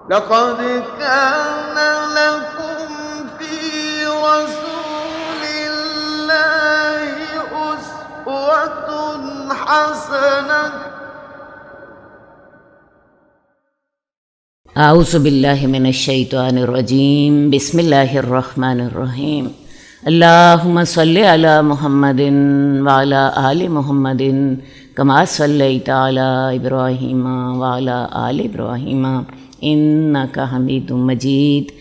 لقد كان لكم في رسول الله أسوة حسنة اعوذ باللہ من الشیطان الرجیم بسم اللہ الرحمن الرحیم اللہم صلی علی محمد وعلی آل محمد کما صلیت علی ابراہیم وعلی آل ابراہیم انک حمید مجید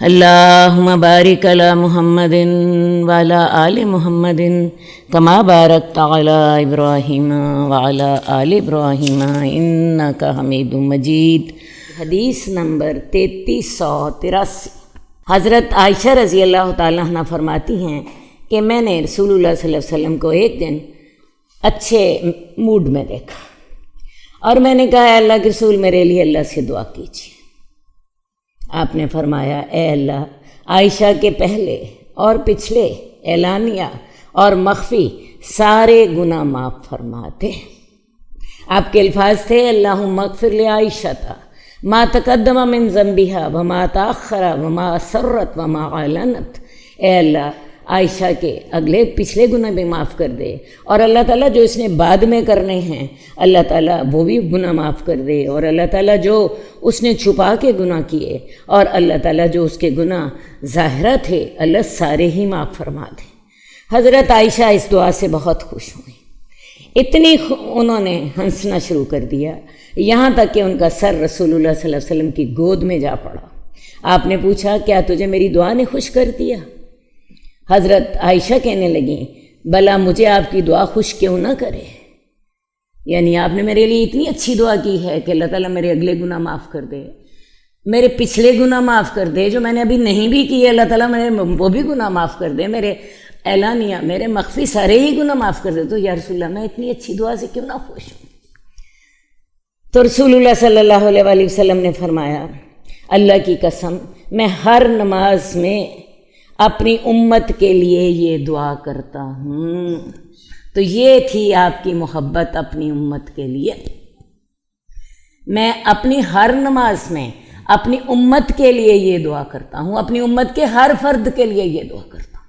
اللہم بارک علی محمد وعلی آل محمد کما بارکت علی ابراہیم وعلی آل ابراہیم انک حمید مجید۔ حدیث نمبر 3383۔ حضرت عائشہ رضی اللہ تعالیٰ عنہ فرماتی ہیں کہ میں نے رسول اللہ صلی اللہ علیہ وسلم کو ایک دن اچھے موڈ میں دیکھا اور میں نے کہا اے اللہ کے رسول میرے لیے اللہ سے دعا کیجیے۔ آپ نے فرمایا اے اللہ عائشہ کے پہلے اور پچھلے اعلانیہ اور مخفی سارے گناہ معاف فرما دے۔ آپ کے الفاظ تھے اللہم اغفر لعائشہ ما تقدم من ذنبها وما تاخر وما اسرت وما اعلنت۔ اے اللہ عائشہ کے اگلے پچھلے گناہ بھی معاف کر دے، اور اللہ تعالیٰ جو اس نے بعد میں کرنے ہیں اللہ تعالیٰ وہ بھی گناہ معاف کر دے، اور اللہ تعالیٰ جو اس نے چھپا کے گناہ کیے اور اللہ تعالیٰ جو اس کے گناہ ظاہرہ تھے اللہ سارے ہی معاف فرما دے۔ حضرت عائشہ اس دعا سے بہت خوش ہوئیں، اتنی انہوں نے ہنسنا شروع کر دیا یہاں تک کہ ان کا سر رسول اللہ صلی اللہ علیہ وسلم کی گود میں جا پڑا۔ آپ نے پوچھا کیا تجھے میری دعا نے خوش کر دیا؟ حضرت عائشہ کہنے لگیں بھلا مجھے آپ کی دعا خوش کیوں نہ کرے، یعنی آپ نے میرے لیے اتنی اچھی دعا کی ہے کہ اللہ تعالیٰ میرے اگلے گناہ معاف کر دے، میرے پچھلے گناہ معاف کر دے، جو میں نے ابھی نہیں بھی کیے اللہ تعالیٰ میرے وہ بھی گناہ معاف کر دے، میرے اعلانیہ میرے مخفی سارے ہی گناہ معاف کر دے، تو یا رسول اللہ میں اتنی اچھی دعا سے کیوں نہ خوش ہوں؟ تو رسول اللہ صلی اللہ علیہ وآلہ وسلم نے فرمایا اللہ کی قسم میں ہر نماز میں اپنی امت کے لیے یہ دعا کرتا ہوں۔ تو یہ تھی آپ کی محبت اپنی امت کے لیے۔ میں اپنی ہر نماز میں اپنی امت کے لیے یہ دعا کرتا ہوں، اپنی امت کے ہر فرد کے لیے یہ دعا کرتا ہوں۔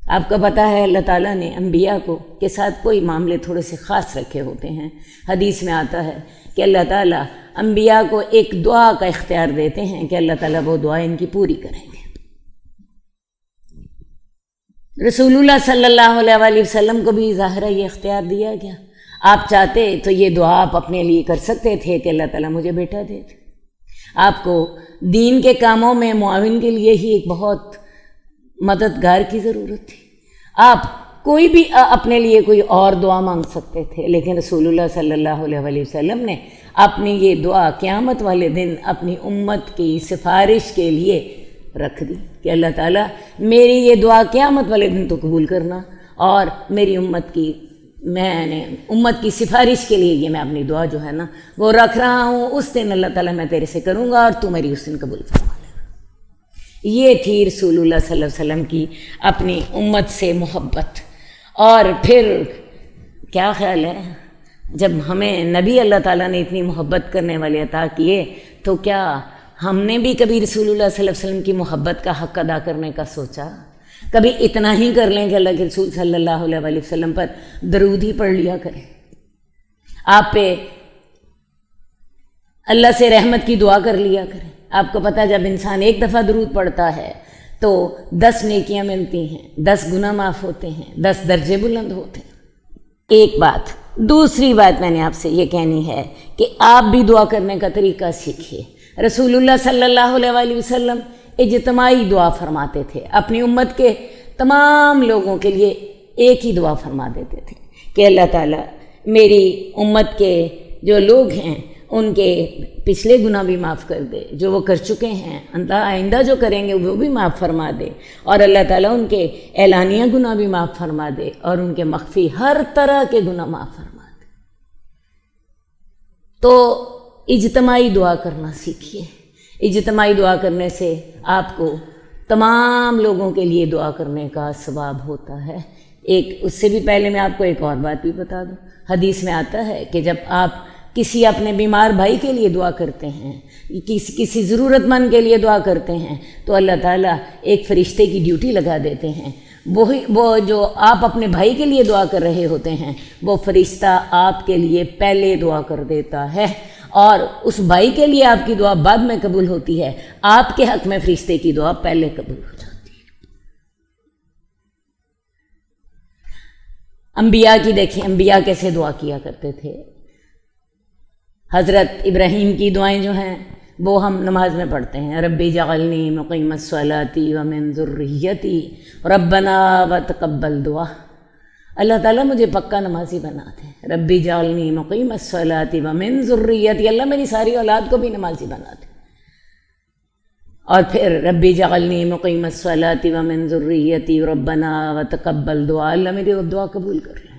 آپ کو پتہ ہے اللہ تعالیٰ نے انبیاء کے ساتھ کوئی معاملے تھوڑے سے خاص رکھے ہوتے ہیں۔ حدیث میں آتا ہے کہ اللہ تعالیٰ انبیاء کو ایک دعا کا اختیار دیتے ہیں کہ اللہ تعالیٰ وہ دعا ان کی پوری کریں گے۔ رسول اللہ صلی اللہ علیہ وآلہ وسلم کو بھی ظاہرہ یہ اختیار دیا گیا، آپ چاہتے تو یہ دعا آپ اپنے لیے کر سکتے تھے کہ اللہ تعالیٰ مجھے بیٹا دے دے۔ آپ کو دین کے کاموں میں معاون کے لیے ہی ایک بہت مددگار کی ضرورت تھی، آپ کوئی بھی اپنے لیے کوئی اور دعا مانگ سکتے تھے، لیکن رسول اللہ صلی اللہ علیہ وآلہ وسلم نے اپنی یہ دعا قیامت والے دن اپنی امت کی سفارش کے لیے رکھ دی کہ اللہ تعالیٰ میری یہ دعا قیامت والے دن تو قبول کرنا، اور میری امت کی سفارش کے لیے یہ میں اپنی دعا جو ہے نا وہ رکھ رہا ہوں، اس دن اللہ تعالیٰ میں تیرے سے کروں گا اور تو میری اس دن قبول فرما۔ یہ تھی رسول اللہ صلی اللہ علیہ وسلم کی اپنی امت سے محبت۔ اور پھر کیا خیال ہے جب ہمیں نبی اللہ تعالیٰ نے اتنی محبت کرنے والے عطا کیے تو کیا ہم نے بھی کبھی رسول اللہ صلی اللہ علیہ وسلم کی محبت کا حق ادا کرنے کا سوچا؟ کبھی اتنا ہی کر لیں کہ اللہ کے رسول صلی اللہ علیہ وآلہ وسلم پر درود ہی پڑھ لیا کریں، آپ پہ اللہ سے رحمت کی دعا کر لیا کریں۔ آپ کو پتہ جب انسان ایک دفعہ درود پڑھتا ہے تو 10 نیکیاں ملتی ہیں، 10 گناہ معاف ہوتے ہیں، 10 درجے بلند ہوتے ہیں۔ ایک بات، دوسری بات میں نے آپ سے یہ کہنی ہے کہ آپ بھی دعا کرنے کا طریقہ سیکھیے۔ رسول اللہ صلی اللہ علیہ وآلہ وسلم اجتماعی دعا فرماتے تھے، اپنی امت کے تمام لوگوں کے لیے ایک ہی دعا فرما دیتے تھے کہ اللہ تعالیٰ میری امت کے جو لوگ ہیں ان کے پچھلے گناہ بھی معاف کر دے، جو وہ کر چکے ہیں آئندہ جو کریں گے وہ بھی معاف فرما دے، اور اللہ تعالیٰ ان کے اعلانیہ گناہ بھی معاف فرما دے اور ان کے مخفی ہر طرح کے گناہ معاف فرما دے۔ تو اجتماعی دعا کرنا سیکھیے۔ اجتماعی دعا کرنے سے آپ کو تمام لوگوں کے لیے دعا کرنے کا ثواب ہوتا ہے۔ اس سے بھی پہلے میں آپ کو ایک اور بات بھی بتا دوں، حدیث میں آتا ہے کہ جب آپ کسی اپنے بیمار بھائی کے لیے دعا کرتے ہیں، کسی ضرورت مند کے لیے دعا کرتے ہیں، تو اللہ تعالیٰ ایک فرشتے کی ڈیوٹی لگا دیتے ہیں، وہ جو آپ اپنے بھائی کے لیے دعا کر رہے ہوتے ہیں وہ فرشتہ آپ کے لیے پہلے دعا کر دیتا ہے، اور اس بھائی کے لیے آپ کی دعا بعد میں قبول ہوتی ہے، آپ کے حق میں فرشتے کی دعا پہلے قبول ہو جاتی ہے۔ انبیاء کی دیکھیں، انبیاء کیسے دعا کیا کرتے تھے۔ حضرت ابراہیم کی دعائیں جو ہیں وہ ہم نماز میں پڑھتے ہیں، ربی جعلنی مقیم الصلاۃ ومن ذریتی ربنا وتقبل دعا، اللہ تعالیٰ مجھے پکا نمازی بنا دے، ربی جعلنی مقیم الصلاۃ ومن ذریتی، اللہ میری ساری اولاد کو بھی نمازی بنا دے، اور پھر ربی جعلنی مقیم الصلاۃ ومن ذریتی ربنا وتقبل دعا، اللہ میری وہ دعا قبول کر لے،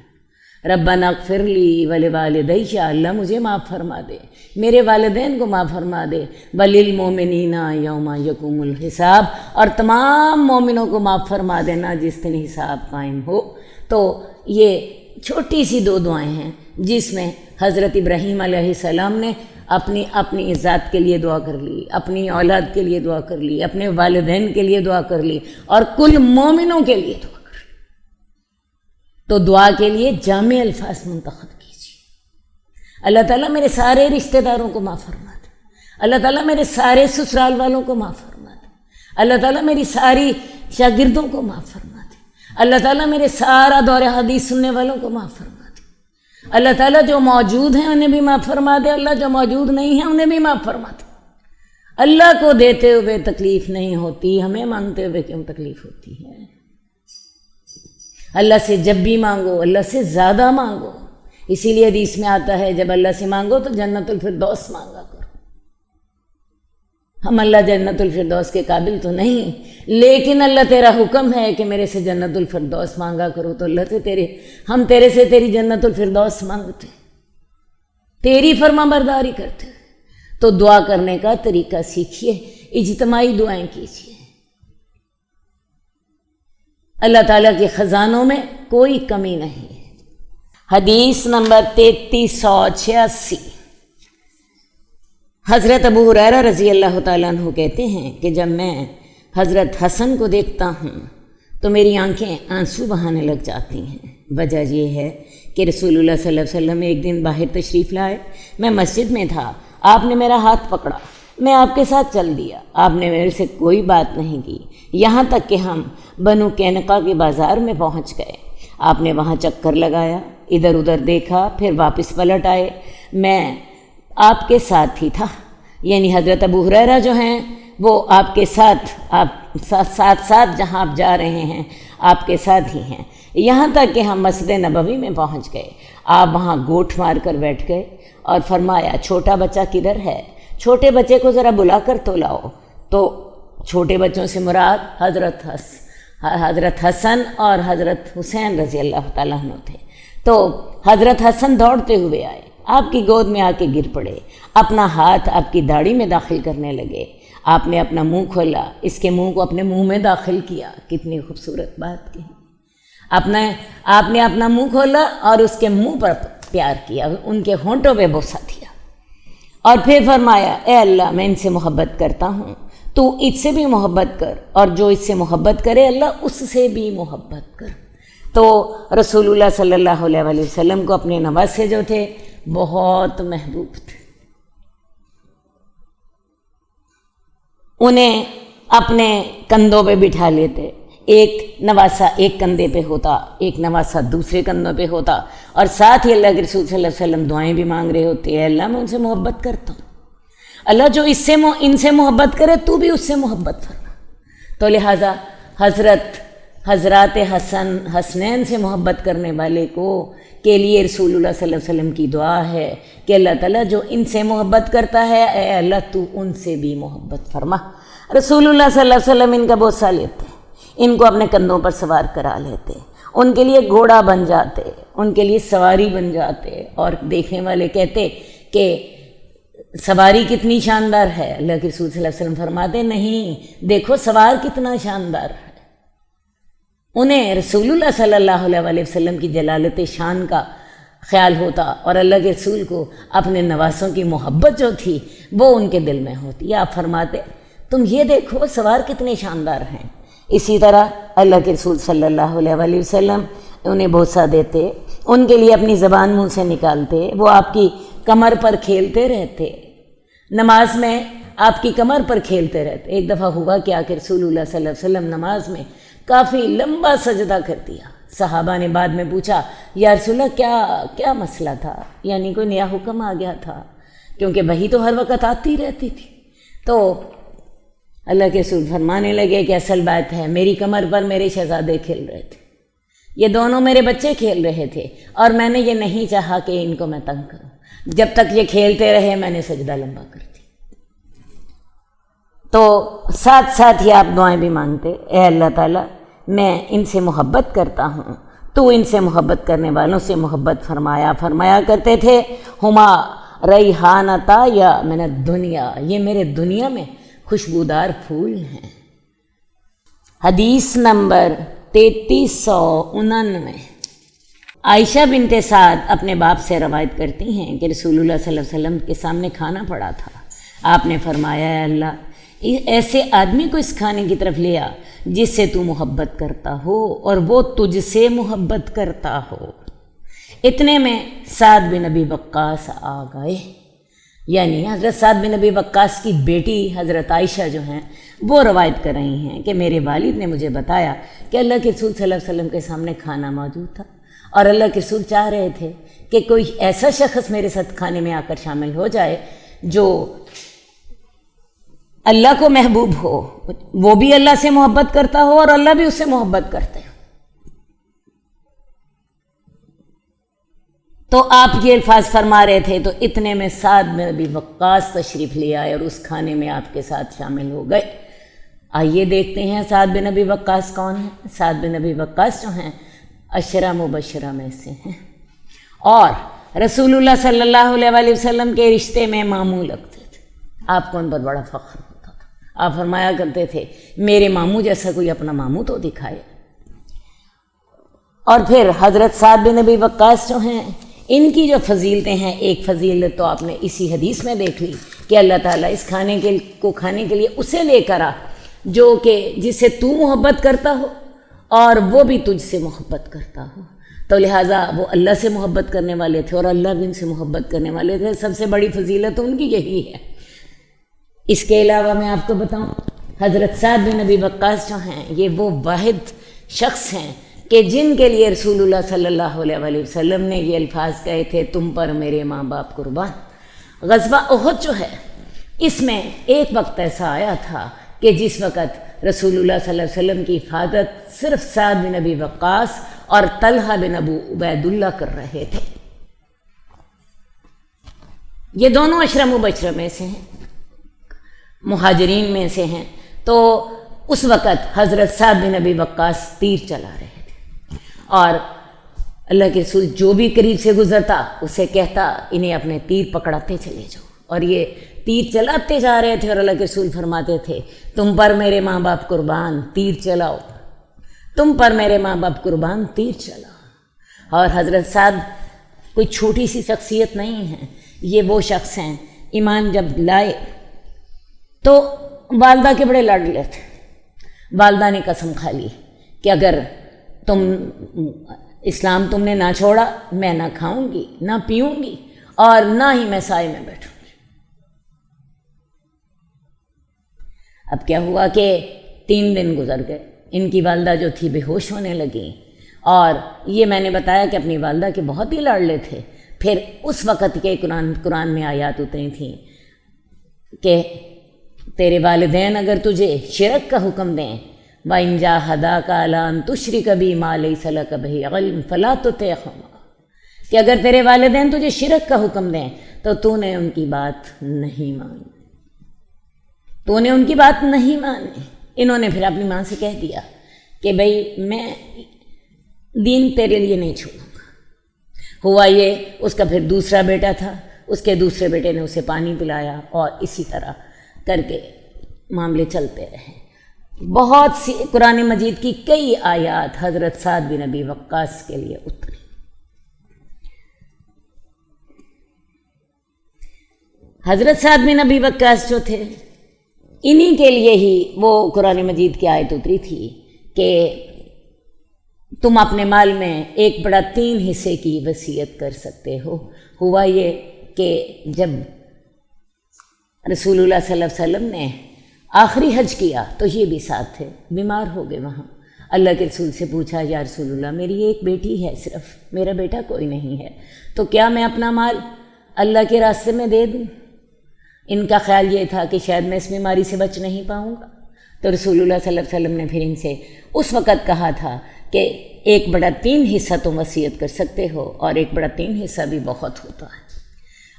ربنا اغفر لی ولوالدی، اللہ مجھے معاف فرما دے، میرے والدین کو معاف فرما دے، وللمؤمنین یوم یقوم الحساب، اور تمام مومنوں کو معاف فرما دینا جس دن حساب قائم ہو۔ تو یہ چھوٹی سی دو دعائیں ہیں جس میں حضرت ابراہیم علیہ السلام نے اپنی ذات کے لیے دعا کر لی، اپنی اولاد کے لیے دعا کر لی، اپنے والدین کے لیے دعا کر لی، اور کل مومنوں کے لیے دعا کر لی۔ تو دعا کے لیے جامع الفاظ منتخب کیجیے۔ اللہ تعالیٰ میرے سارے رشتہ داروں کو معاف فرما دے، اللہ تعالیٰ میرے سارے سسرال والوں کو معاف فرما دے، اللہ تعالیٰ میری ساری شاگردوں کو معاف فرما دے، اللہ تعالیٰ میرے سارا دور حدیث سننے والوں کو معاف فرما دے، اللہ تعالیٰ جو موجود ہیں انہیں بھی معاف فرما دے، اللہ جو موجود نہیں ہیں انہیں بھی معاف فرما دے۔ اللہ کو دیتے ہوئے تکلیف نہیں ہوتی، ہمیں مانگتے ہوئے کیوں تکلیف ہوتی ہے؟ اللہ سے جب بھی مانگو اللہ سے زیادہ مانگو، اسی لیے حدیث میں آتا ہے جب اللہ سے مانگو تو جنت الفردوس مانگا کرو۔ ہم اللہ جنت الفردوس کے قابل تو نہیں، لیکن اللہ تیرا حکم ہے کہ میرے سے جنت الفردوس مانگا کرو، تو اللہ سے ہم تیرے سے تیری جنت الفردوس مانگتے، تیری فرما برداری کرتے۔ تو دعا کرنے کا طریقہ سیکھیے، اجتماعی دعائیں کیجیے۔ اللہ تعالیٰ کے خزانوں میں کوئی کمی نہیں ہے۔ حدیث نمبر 3386، حضرت ابو ہریرہ رضی اللہ تعالیٰ عنہ کہتے ہیں کہ جب میں حضرت حسن کو دیکھتا ہوں تو میری آنکھیں آنسو بہانے لگ جاتی ہیں۔ وجہ یہ ہے کہ رسول اللہ صلی اللہ علیہ وسلم ایک دن باہر تشریف لائے، میں مسجد میں تھا، آپ نے میرا ہاتھ پکڑا، میں آپ کے ساتھ چل دیا، آپ نے میرے سے کوئی بات نہیں کی، یہاں تک کہ ہم بنو قینقاع کے بازار میں پہنچ گئے، آپ نے وہاں چکر لگایا، ادھر ادھر دیکھا، پھر واپس پلٹ آئے، میں آپ کے ساتھ ہی تھا، یعنی حضرت ابو ہریرہ جو ہیں وہ آپ کے ساتھ، آپ ساتھ جہاں آپ جا رہے ہیں آپ کے ساتھ ہی ہیں، یہاں تک کہ ہم مسجد نبوی میں پہنچ گئے، آپ وہاں گوٹھ مار کر بیٹھ گئے اور فرمایا چھوٹا بچہ کدھر ہے، چھوٹے بچے کو ذرا بلا کر تو لاؤ۔ تو چھوٹے بچوں سے مراد حضرت حسن اور حضرت حسین رضی اللہ تعالیٰ عنہ تھے۔ تو حضرت حسن دوڑتے ہوئے آئے، آپ کی گود میں آ کے گر پڑے، اپنا ہاتھ آپ کی داڑھی میں داخل کرنے لگے، آپ نے اپنا منہ کھولا، اس کے منہ کو اپنے منہ میں داخل کیا، کتنی خوبصورت بات کہی، آپ نے اپنا منہ کھولا اور اس کے منہ پر پیار کیا، ان کے ہونٹوں پہ بوسہ دیا، اور پھر فرمایا اے اللہ میں ان سے محبت کرتا ہوں، تو اس سے بھی محبت کر، اور جو اس سے محبت کرے اللہ اس سے بھی محبت کر۔ تو رسول اللہ صلی اللہ علیہ وآلہ وسلم کو اپنے نواسے جو تھے بہت محبوب تھے، انہیں اپنے کندھوں پہ بٹھا لیتے، ایک نواسا ایک کندھے پہ ہوتا، ایک نواسا دوسرے کندھوں پہ ہوتا، اور ساتھ ہی اللہ کے رسول صلی اللہ علیہ وسلم دعائیں بھی مانگ رہے ہوتے، اے اللہ میں ان سے محبت کرتا ہوں، اللہ جو ان سے محبت کرے تو بھی اس سے محبت فرما۔ تو لہٰذا حضرات حسنین سے محبت کرنے والے کے لیے رسول اللہ صلی اللہ علیہ وسلم کی دعا ہے کہ اللہ تعالیٰ جو ان سے محبت کرتا ہے اے اللہ تو ان سے بھی محبت فرما۔ رسول اللہ صلی اللہ علیہ وسلم ان کا بوسہ لیتے، ان کو اپنے کندھوں پر سوار کرا لیتے، ان کے لیے گھوڑا بن جاتے، ان کے لیے سواری بن جاتے، اور دیکھنے والے کہتے کہ سواری کتنی شاندار ہے، اللہ کے رسول صلی اللہ علیہ وسلم فرماتے نہیں، دیکھو سوار کتنا شاندار ہے۔ انہیں رسول اللہ صلی اللہ علیہ وسلم کی جلالت شان کا خیال ہوتا اور اللہ کے رسول کو اپنے نواسوں کی محبت جو تھی وہ ان کے دل میں ہوتی۔ آپ فرماتے تم یہ دیکھو سوار کتنے شاندار ہیں۔ اسی طرح اللہ کے رسول صلی اللہ علیہ وآلہ وسلم انہیں بوسہ دیتے، ان کے لیے اپنی زبان منہ سے نکالتے، وہ آپ کی کمر پر کھیلتے رہتے، نماز میں آپ کی کمر پر کھیلتے رہتے۔ ایک دفعہ ہوا کہ آ کے رسول اللہ صلی اللہ علیہ وسلم نماز میں کافی لمبا سجدہ کر دیا۔ صحابہ نے بعد میں پوچھا یا رسول اللہ کیا مسئلہ تھا، یعنی کوئی نیا حکم آ گیا تھا، کیونکہ وحی تو ہر وقت آتی رہتی تھی۔ تو اللہ کے رسول فرمانے لگے کہ اصل بات ہے میری کمر پر میرے شہزادے کھیل رہے تھے، یہ دونوں میرے بچے کھیل رہے تھے، اور میں نے یہ نہیں چاہا کہ ان کو میں تنگ کروں، جب تک یہ کھیلتے رہے میں نے سجدہ لمبا کر دیا۔ تو ساتھ ساتھ ہی آپ دعائیں بھی مانگتے، اے اللہ تعالیٰ میں ان سے محبت کرتا ہوں، تو ان سے محبت کرنے والوں سے محبت فرمایا کرتے تھے ہما ریحانتا یا من الدنیا، یہ میرے دنیا میں خوشبودار پھول ہیں۔ حدیث نمبر 3399۔ عائشہ بنت سعد اپنے باپ سے روایت کرتی ہیں کہ رسول اللہ صلی اللہ علیہ وسلم کے سامنے کھانا پڑا تھا، آپ نے فرمایا اے اللہ ایسے آدمی کو اس کھانے کی طرف لیا جس سے تو محبت کرتا ہو اور وہ تجھ سے محبت کرتا ہو۔ اتنے میں سعد بن ابی وقاص آ گئے، یعنی حضرت سعد بن ابی وقاص کی بیٹی حضرت عائشہ جو ہیں وہ روایت کر رہی ہیں کہ میرے والد نے مجھے بتایا کہ اللہ کے رسول صلی اللہ علیہ وسلم کے سامنے کھانا موجود تھا، اور اللہ کے رسول چاہ رہے تھے کہ کوئی ایسا شخص میرے ساتھ کھانے میں آ کر شامل ہو جائے جو اللہ کو محبوب ہو، وہ بھی اللہ سے محبت کرتا ہو اور اللہ بھی اس سے محبت کرتے ہو۔ تو آپ یہ الفاظ فرما رہے تھے تو اتنے میں سعد بن ابی وقاص تشریف لے آئے اور اس کھانے میں آپ کے ساتھ شامل ہو گئے۔ آئیے دیکھتے ہیں سعد بن ابی وقاص کون ہیں۔ سعد بن ابی وقاص جو ہیں عشرہ مبشرہ میں سے ہیں، اور رسول اللہ صلی اللہ علیہ وآلہ وسلم کے رشتے میں ماموں لگتے تھے۔ آپ کو ان پر بڑا فخر ہوتا تھا، آپ فرمایا کرتے تھے میرے ماموں جیسا کوئی اپنا ماموں تو دکھائے۔ اور پھر حضرت سعد بن ابی وقاص جو ہیں ان کی جو فضیلتیں ہیں، ایک فضیلت تو آپ نے اسی حدیث میں دیکھ لی کہ اللہ تعالیٰ اس کھانے کے لیے اسے لے کر آ جو کہ جس سے تو محبت کرتا ہو اور وہ بھی تجھ سے محبت کرتا ہو۔ تو لہٰذا وہ اللہ سے محبت کرنے والے تھے اور اللہ بھی ان سے محبت کرنے والے تھے۔ سب سے بڑی فضیلت ان کی یہی ہے۔ اس کے علاوہ میں آپ کو بتاؤں حضرت سعد بن ابی وقاص جو ہیں یہ وہ واحد شخص ہیں کہ جن کے لیے رسول اللہ صلی اللہ علیہ وآلہ وسلم نے یہ الفاظ کہے تھے تم پر میرے ماں باپ قربان۔ غزوہ احد جو ہے اس میں ایک وقت ایسا آیا تھا کہ جس وقت رسول اللہ صلی اللہ علیہ وسلم کی حفاظت صرف سعد بن ابی وقاص اور طلحہ بن ابو عبید اللہ کر رہے تھے۔ یہ دونوں عشرہ مبشرہ میں سے ہیں، مہاجرین میں سے ہیں۔ تو اس وقت حضرت سعد بن ابی وقاص تیر چلا رہے تھے، اور اللہ کے رسول جو بھی قریب سے گزرتا اسے کہتا انہیں اپنے تیر پکڑاتے چلے جاؤ، اور یہ تیر چلاتے جا رہے تھے اور اللہ کے رسول فرماتے تھے تم پر میرے ماں باپ قربان تیر چلاؤ، تم پر میرے ماں باپ قربان تیر چلاؤ۔ اور حضرت سعد کوئی چھوٹی سی شخصیت نہیں ہے، یہ وہ شخص ہیں ایمان جب لائے تو والدہ کے بڑے لاڈلے تھے۔ والدہ نے قسم کھا لی کہ اگر اسلام تم نے نہ چھوڑا میں نہ کھاؤں گی نہ پیوں گی اور نہ ہی میں سائے میں بیٹھوں گی۔ اب کیا ہوا کہ 3 دن گزر گئے، ان کی والدہ جو تھی بے ہوش ہونے لگی، اور یہ میں نے بتایا کہ اپنی والدہ کے بہت ہی لاڈلے تھے۔ پھر اس وقت کے قرآن میں آیات اتری تھیں کہ تیرے والدین اگر تجھے شرک کا حکم دیں وَإِن جَاهَدَاكَ عَلَىٰ أَن تُشْرِكَ بِي مَا لَيْسَ لَكَ بِهِ عِلْمٌ فَلَا تُطِعْهُمَا، کہ اگر تیرے والدین تجھے شرک کا حکم دیں تو تو نے ان کی بات نہیں مانی، تو نے ان کی بات نہیں مانی۔ انہوں نے پھر اپنی ماں سے کہہ دیا کہ بھئی میں دین تیرے لیے نہیں چھوڑوں گا۔ ہوا یہ اس کا پھر دوسرا بیٹا تھا، اس کے دوسرے بیٹے نے اسے پانی پلایا، اور اسی طرح کر کے معاملے چلتے رہے۔ بہت سی قرآن مجید کی کئی آیات حضرت سعد بن ابی وقاص کے لیے اتری۔ حضرت سعد بن ابی وقاص جو تھے، انہی کے لیے ہی وہ قرآن مجید کی آیت اتری تھی کہ تم اپنے مال میں 1/3 حصے کی وصیت کر سکتے ہو۔ ہوا یہ کہ جب رسول اللہ صلی اللہ علیہ وسلم نے آخری حج کیا تو یہ بھی ساتھ تھے، بیمار ہو گئے وہاں۔ اللہ کے رسول سے پوچھا، یا رسول اللہ میری ایک بیٹی ہے، صرف میرا بیٹا کوئی نہیں ہے، تو کیا میں اپنا مال اللہ کے راستے میں دے دوں؟ ان کا خیال یہ تھا کہ شاید میں اس بیماری سے بچ نہیں پاؤں گا۔ تو رسول اللہ صلی اللہ علیہ وسلم نے پھر ان سے اس وقت کہا تھا کہ 1/3 حصہ تم وصیت کر سکتے ہو، اور 1/3 حصہ بھی بہت ہوتا ہے۔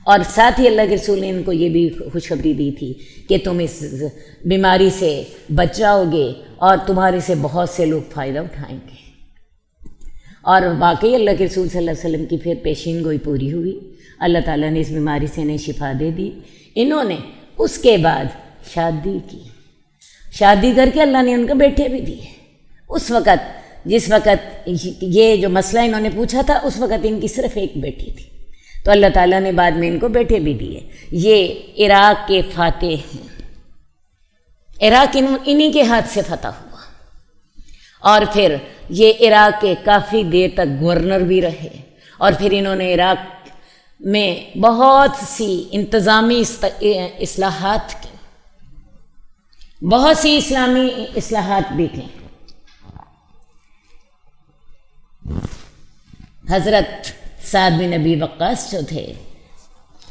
اور ساتھ ہی اللہ کے رسول نے ان کو یہ بھی خوشخبری دی تھی کہ تم اس بیماری سے بچ جاؤ گے اور تمہارے سے بہت سے لوگ فائدہ اٹھائیں گے۔ اور واقعی اللہ کے رسول صلی اللہ علیہ وسلم کی پھر پیشین گوئی پوری ہوئی، اللہ تعالیٰ نے اس بیماری سے انہیں شفا دے دی۔ انہوں نے اس کے بعد شادی کی، شادی کر کے اللہ نے ان کو بیٹے بھی دیے۔ اس وقت جس وقت یہ جو مسئلہ انہوں نے پوچھا تھا، اس وقت ان کی صرف ایک بیٹی تھی، تو اللہ تعالیٰ نے بعد میں ان کو بیٹے بھی دیے۔ یہ عراق کے فاتح ہیں، عراق انہی کے ہاتھ سے فتح ہوا، اور پھر یہ عراق کے کافی دیر تک گورنر بھی رہے، اور پھر انہوں نے عراق میں بہت سی انتظامی اصلاحات کی، بہت سی اسلامی اصلاحات بھی کی۔ حضرت سعد بن ابی وقاص جو تھے،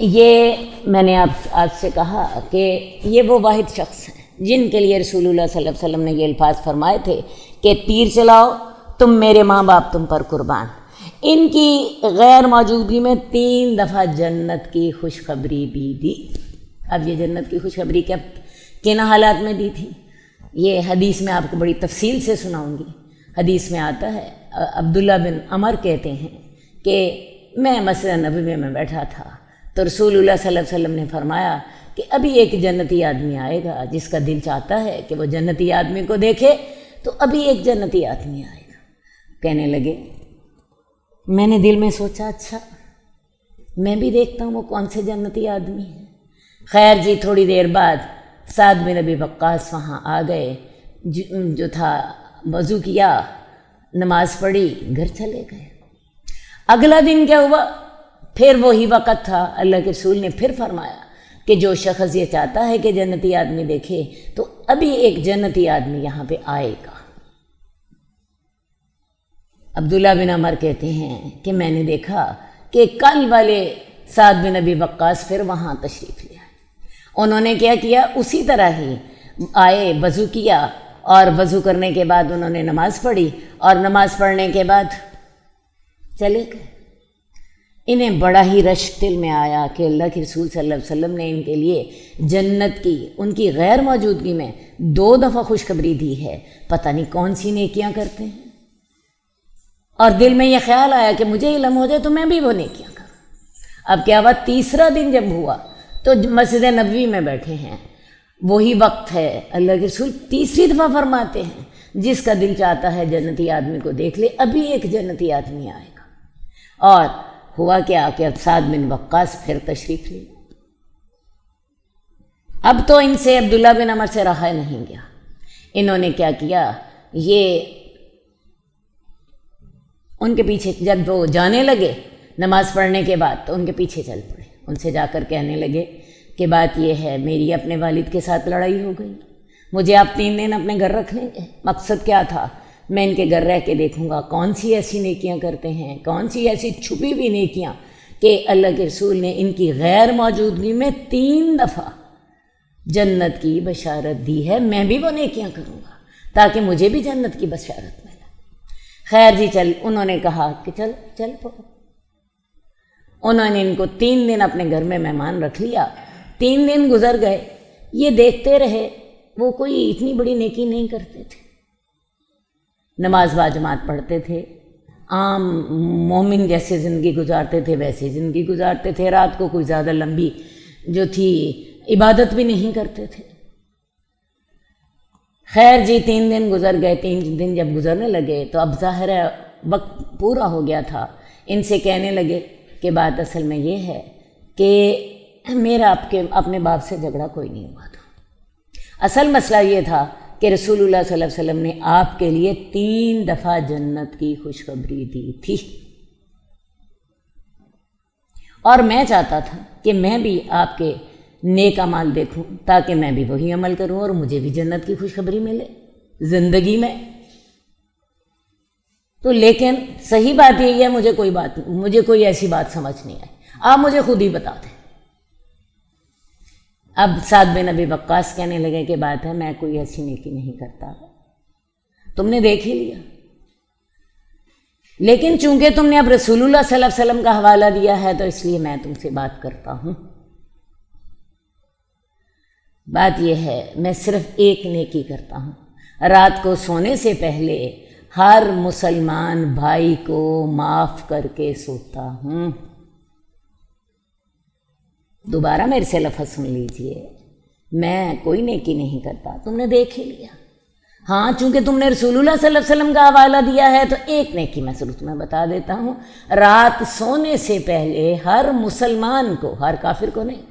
یہ میں نے آپ سے کہا کہ یہ وہ واحد شخص ہیں جن کے لیے رسول اللہ صلی اللہ علیہ وسلم نے یہ الفاظ فرمائے تھے کہ تیر چلاؤ تم میرے ماں باپ تم پر قربان۔ ان کی غیر موجودگی میں 3 دفعہ جنت کی خوشخبری بھی دی۔ اب یہ جنت کی خوشخبری کن حالات میں دی تھی، یہ حدیث میں آپ کو بڑی تفصیل سے سناؤں گی۔ حدیث میں آتا ہے، عبداللہ بن عمر کہتے ہیں کہ میں مسجد نبوی میں بیٹھا تھا تو رسول اللہ صلی اللہ علیہ وسلم نے فرمایا کہ ابھی ایک جنتی آدمی آئے گا جس کا دل چاہتا ہے کہ وہ جنتی آدمی کو دیکھے، تو ابھی ایک جنتی آدمی آئے گا۔ کہنے لگے، میں نے دل میں سوچا اچھا میں بھی دیکھتا ہوں وہ کون سے جنتی آدمی ہیں۔ خیر جی، تھوڑی دیر بعد سعد بن ابی وقاص وہاں آ گئے، جو تھا وضو کیا، نماز پڑھی، گھر چلے گئے۔ اگلا دن کیا ہوا؟ پھر وہی وقت تھا، اللہ کے رسول نے پھر فرمایا کہ جو شخص یہ چاہتا ہے کہ جنتی آدمی دیکھے تو ابھی ایک جنتی آدمی یہاں پہ آئے گا۔ عبداللہ بن عمر کہتے ہیں کہ میں نے دیکھا کہ کل والے سعد بن ابی وقاص پھر وہاں تشریف لے آئے۔ انہوں نے کیا کیا؟ اسی طرح ہی آئے، وضو کیا، اور وضو کرنے کے بعد انہوں نے نماز پڑھی، اور نماز پڑھنے کے بعد چلے گئے۔ انہیں بڑا ہی رشک دل میں آیا کہ اللہ کے رسول صلی اللہ علیہ وسلم نے ان کے لیے جنت کی ان کی غیر موجودگی میں 2 دفعہ خوشخبری دی ہے، پتہ نہیں کون سی نیکیاں کرتے ہیں۔ اور دل میں یہ خیال آیا کہ مجھے علم ہو جائے تو میں بھی وہ نیکیاں کروں۔ اب کیا ہوا؟ تیسرا دن جب ہوا تو مسجد نبوی میں بیٹھے ہیں، وہی وقت ہے، اللہ کے رسول تیسری دفعہ فرماتے ہیں جس کا دل چاہتا ہے جنتی آدمی کو دیکھ لے، ابھی ایک جنتی آدمی آئے گا۔ اور ہوا کیا کہ اب سعد بن وقاص پھر تشریف لے۔ اب تو ان سے عبداللہ بن عمر سے رہا نہیں گیا۔ انہوں نے کیا کیا؟ یہ ان کے پیچھے جب وہ جانے لگے نماز پڑھنے کے بعد تو ان کے پیچھے چل پڑے، ان سے جا کر کہنے لگے کہ بات یہ ہے، میری اپنے والد کے ساتھ لڑائی ہو گئی، مجھے آپ 3 دن اپنے گھر رکھ لیں گے؟ مقصد کیا تھا؟ میں ان کے گھر رہ کے دیکھوں گا کون سی ایسی نیکیاں کرتے ہیں، کون سی ایسی چھپی ہوئی نیکیاں کہ اللہ کے رسول نے ان کی غیر موجودگی میں 3 دفعہ جنت کی بشارت دی ہے، میں بھی وہ نیکیاں کروں گا تاکہ مجھے بھی جنت کی بشارت ملے۔ خیر جی، انہوں نے کہا کہ چل پڑو۔ انہوں نے ان کو 3 دن اپنے گھر میں مہمان رکھ لیا۔ 3 دن گزر گئے، یہ دیکھتے رہے، وہ کوئی اتنی بڑی نیکی نہیں کرتے تھے، نماز باجماعت پڑھتے تھے، عام مومن جیسے زندگی گزارتے تھے ویسے زندگی گزارتے تھے، رات کو کوئی زیادہ لمبی جو تھی عبادت بھی نہیں کرتے تھے۔ خیر جی، 3 دن گزر گئے۔ 3 دن جب گزرنے لگے تو اب ظاہر ہے وقت پورا ہو گیا تھا۔ ان سے کہنے لگے کہ بات اصل میں یہ ہے کہ میرا اپنے باپ سے جھگڑا کوئی نہیں ہوا تھا. اصل مسئلہ یہ تھا کہ رسول اللہ صلی اللہ علیہ وسلم نے آپ کے لیے 3 دفعہ جنت کی خوشخبری دی تھی، اور میں چاہتا تھا کہ میں بھی آپ کے نیک اعمال دیکھوں تاکہ میں بھی وہی عمل کروں اور مجھے بھی جنت کی خوشخبری ملے زندگی میں. تو لیکن صحیح بات یہی ہے، مجھے کوئی ایسی بات سمجھ نہیں آئی. آپ مجھے خود ہی بتا دیں. اب سعد بن ابی وقاص کہنے لگے کہ بات ہے میں کوئی ایسی نیکی نہیں کرتا، تم نے دیکھ ہی لیا، لیکن چونکہ تم نے اب رسول اللہ صلی اللہ علیہ وسلم کا حوالہ دیا ہے تو اس لیے میں تم سے بات کرتا ہوں. بات یہ ہے میں صرف ایک نیکی کرتا ہوں، رات کو سونے سے پہلے ہر مسلمان بھائی کو معاف کر کے سوتا ہوں. دوبارہ میرے سے لفظ سن لیجئے، میں کوئی نیکی نہیں کرتا، تم نے دیکھ ہی لیا. ہاں چونکہ تم نے رسول اللہ صلی اللہ علیہ وسلم کا حوالہ دیا ہے تو ایک نیکی میں ضرور تمہیں بتا دیتا ہوں، رات سونے سے پہلے ہر مسلمان کو، ہر کافر کو نہیں،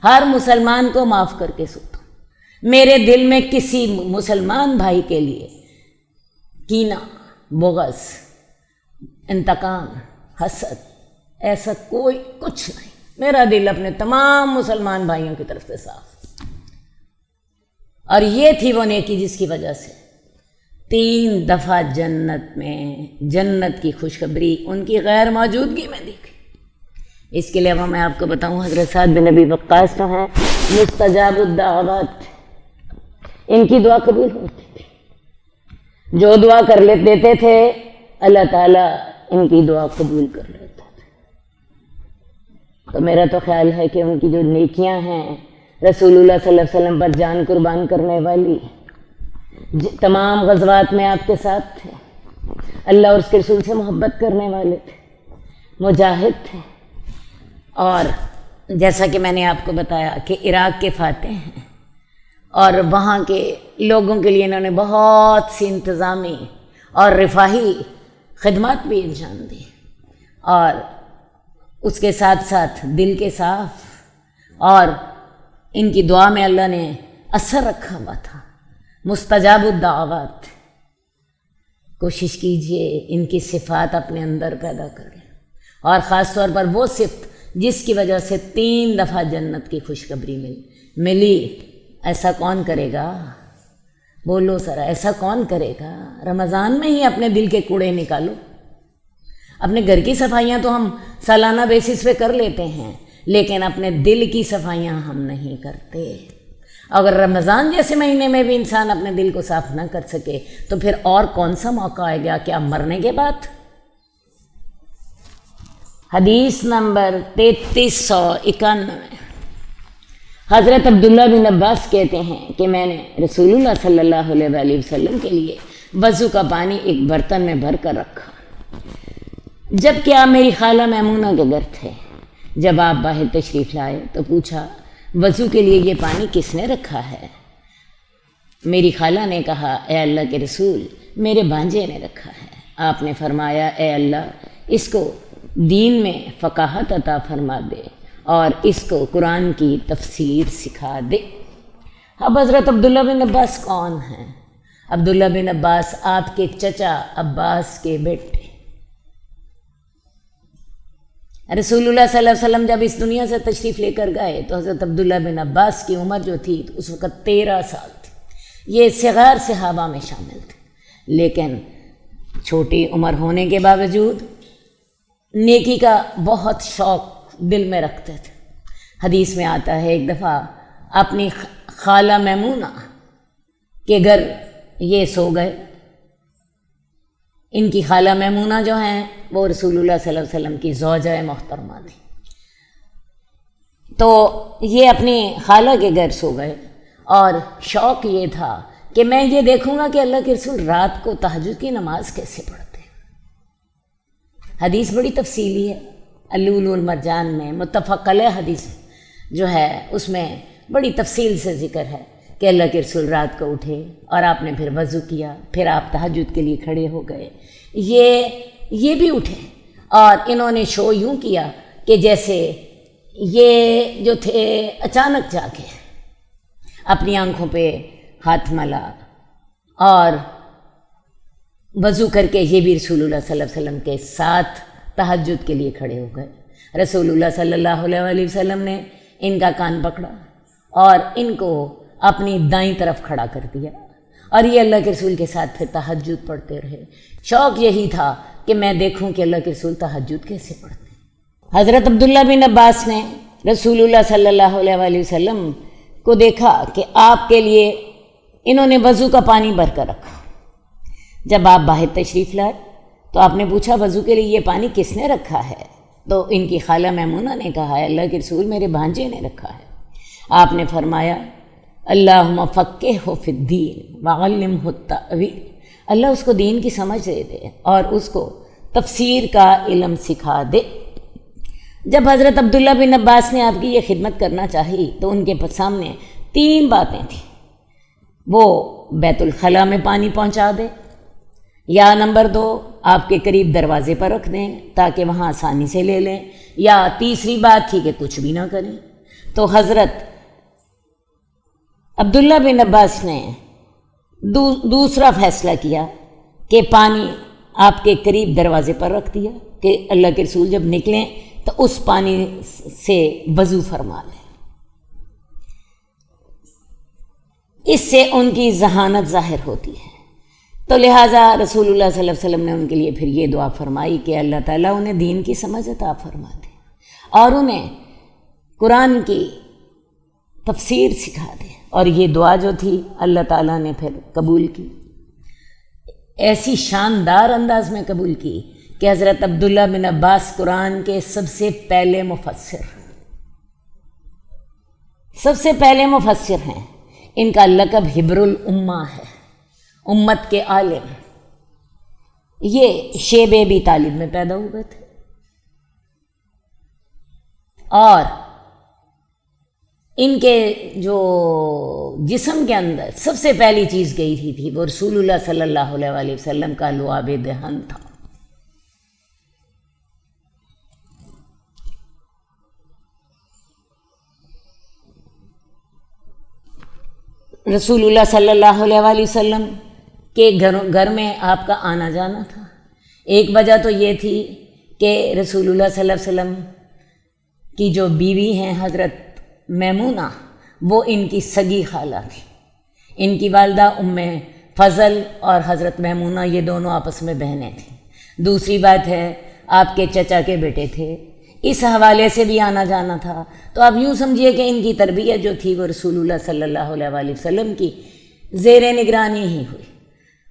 ہر مسلمان کو معاف کر کے سوتا ہوں. میرے دل میں کسی مسلمان بھائی کے لیے کینہ، بغض، انتقام، حسد، ایسا کوئی کچھ نہیں. میرا دل اپنے تمام مسلمان بھائیوں کی طرف سے صاف. اور یہ تھی وہ نیکی جس کی وجہ سے 3 دفعہ جنت کی خوشخبری ان کی غیر موجودگی میں دی گئی. اس کے علاوہ میں آپ کو بتاؤں حضرت سعد بن ابی وقاص تو ہیں مستجاب الدعوات، ان کی دعا قبول ہوتی تھی. جو دعا کر لیتے تھے اللہ تعالیٰ ان کی دعا قبول کر لیتا تھا. تو میرا تو خیال ہے کہ ان کی جو نیکیاں ہیں، رسول اللہ صلی اللہ علیہ وسلم پر جان قربان کرنے والی، تمام غزوات میں آپ کے ساتھ تھے، اللہ اور اس کے رسول سے محبت کرنے والے تھے، مجاہد تھے، اور جیسا کہ میں نے آپ کو بتایا کہ عراق کے فاتح ہیں، اور وہاں کے لوگوں کے لیے انہوں نے بہت سی انتظامی اور رفاہی خدمات بھی انجام دی، اور اس کے ساتھ ساتھ دل کے صاف، اور ان کی دعا میں اللہ نے اثر رکھا ہوا تھا. مستجاب الدعوات. کوشش کیجئے ان کی صفات اپنے اندر پیدا کریں، اور خاص طور پر وہ صفت جس کی وجہ سے 3 دفعہ جنت کی خوشخبری ملی. ایسا کون کرے گا؟ بولو ذرا، ایسا کون کرے گا؟ رمضان میں ہی اپنے دل کے کوڑے نکالو. اپنے گھر کی صفائیاں تو ہم سالانہ بیسس پہ کر لیتے ہیں، لیکن اپنے دل کی صفائیاں ہم نہیں کرتے. اگر رمضان جیسے مہینے میں بھی انسان اپنے دل کو صاف نہ کر سکے تو پھر اور کون سا موقع آئے گا؟ کیا مرنے کے بعد؟ حدیث نمبر 3391. حضرت عبداللہ بن عباس کہتے ہیں کہ میں نے رسول اللہ صلی اللہ علیہ وآلہ وسلم کے لیے وضو کا پانی ایک برتن میں بھر کر رکھا جب کہ آپ میری خالہ میمونہ کے گھر تھے. جب آپ باہر تشریف لائے تو پوچھا وضو کے لیے یہ پانی کس نے رکھا ہے؟ میری خالہ نے کہا اے اللہ کے رسول، میرے بھانجے نے رکھا ہے. آپ نے فرمایا اے اللہ اس کو دین میں فقاہت عطا فرما دے اور اس کو قرآن کی تفسیر سکھا دے. اب حضرت عبداللہ بن عباس کون ہیں؟ عبداللہ بن عباس آپ کے چچا عباس کے بیٹے. رسول اللہ صلی اللہ علیہ وسلم جب اس دنیا سے تشریف لے کر گئے تو حضرت عبداللہ بن عباس کی عمر جو تھی اس وقت 13 سال تھی. یہ صغار صحابہ میں شامل تھے، لیکن چھوٹی عمر ہونے کے باوجود نیکی کا بہت شوق دل میں رکھتے تھے. حدیث میں آتا ہے ایک دفعہ اپنی خالہ میمونہ کے گھر یہ سو گئے. ان کی خالہ میمونہ جو ہیں وہ رسول اللہ صلی اللہ علیہ وسلم کی زوجہ محترمہ تھی. تو یہ اپنی خالہ کے گھر سو گئے اور شوق یہ تھا کہ میں یہ دیکھوں گا کہ اللہ کے رسول رات کو تہجد کی نماز کیسے پڑھتے ہیں. حدیث بڑی تفصیلی ہے، اللؤلؤ والمرجان میں متفق علیہ حدیث جو ہے اس میں بڑی تفصیل سے ذکر ہے کہ اللہ کے رسول رات کو اٹھے اور آپ نے پھر وضو کیا، پھر آپ تہجد کے لیے کھڑے ہو گئے. یہ بھی اٹھے اور انہوں نے شو یوں کیا کہ جیسے یہ جو تھے اچانک جا کے اپنی آنکھوں پہ ہاتھ ملا اور وضو کر کے یہ بھی رسول اللہ صلی اللہ علیہ وسلم کے ساتھ تہجد کے لیے کھڑے ہو گئے۔ رسول اللہ صلی اللہ علیہ وسلم نے ان کا کان پکڑا اور ان کو اپنی دائیں طرف کھڑا کر دیا، اور یہ اللہ کے رسول کے ساتھ پھر تہجد پڑھتے رہے۔ شوق یہی تھا کہ میں دیکھوں کہ اللہ کے رسول تہجد کیسے پڑھتے۔ حضرت عبداللہ بن عباس نے رسول اللہ صلی اللہ علیہ وسلم کو دیکھا کہ آپ کے لیے انہوں نے وضو کا پانی بھر کر رکھا۔ جب آپ باہر تشریف لائے تو آپ نے پوچھا وضو کے لیے یہ پانی کس نے رکھا ہے؟ تو ان کی خالہ میمونہ نے کہا ہے اللہ کے رسول میرے بھانجے نے رکھا ہے۔ آپ نے فرمایا اللہم فقہہ فی الدین وعلمہ التأویل، اللہ اس کو دین کی سمجھ دے دے اور اس کو تفسیر کا علم سکھا دے۔ جب حضرت عبداللہ بن عباس نے آپ کی یہ خدمت کرنا چاہی تو ان کے سامنے 3 باتیں تھیں۔ وہ بیت الخلاء میں پانی پہنچا دے، یا نمبر 2 آپ کے قریب دروازے پر رکھ دیں تاکہ وہاں آسانی سے لے لیں، یا تیسری بات تھی کہ کچھ بھی نہ کریں۔ تو حضرت عبداللہ بن عباس نے دوسرا فیصلہ کیا کہ پانی آپ کے قریب دروازے پر رکھ دیا کہ اللہ کے رسول جب نکلیں تو اس پانی سے وضو فرما لیں۔ اس سے ان کی ذہانت ظاہر ہوتی ہے، تو لہٰذا رسول اللہ صلی اللہ علیہ وسلم نے ان کے لیے پھر یہ دعا فرمائی کہ اللہ تعالیٰ انہیں دین کی سمجھ عطا فرما دے اور انہیں قرآن کی تفسیر سکھا دے۔ اور یہ دعا جو تھی اللہ تعالیٰ نے پھر قبول کی، ایسی شاندار انداز میں قبول کی کہ حضرت عبداللہ بن عباس قرآن کے سب سے پہلے مفسر ہیں۔ ان کا لقب حبر الامہ ہے، امت کے عالم۔ یہ شیب ابی طالب میں پیدا ہوئے تھے، اور ان کے جو جسم کے اندر سب سے پہلی چیز گئی تھی وہ رسول اللہ صلی اللہ علیہ وسلم کا لعاب دہن تھا۔ رسول اللہ صلی اللہ علیہ وسلم کے گھر میں آپ کا آنا جانا تھا۔ ایک وجہ تو یہ تھی کہ رسول اللہ صلی اللہ علیہ وسلم کی جو بیوی ہیں حضرت میمونہ، وہ ان کی سگی خالہ تھی۔ ان کی والدہ ام فضل اور حضرت میمونہ یہ دونوں آپس میں بہنیں تھیں۔ دوسری بات ہے آپ کے چچا کے بیٹے تھے، اس حوالے سے بھی آنا جانا تھا۔ تو آپ یوں سمجھیے کہ ان کی تربیت جو تھی وہ رسول اللہ صلی اللہ علیہ وسلم کی زیر نگرانی ہی ہوئی۔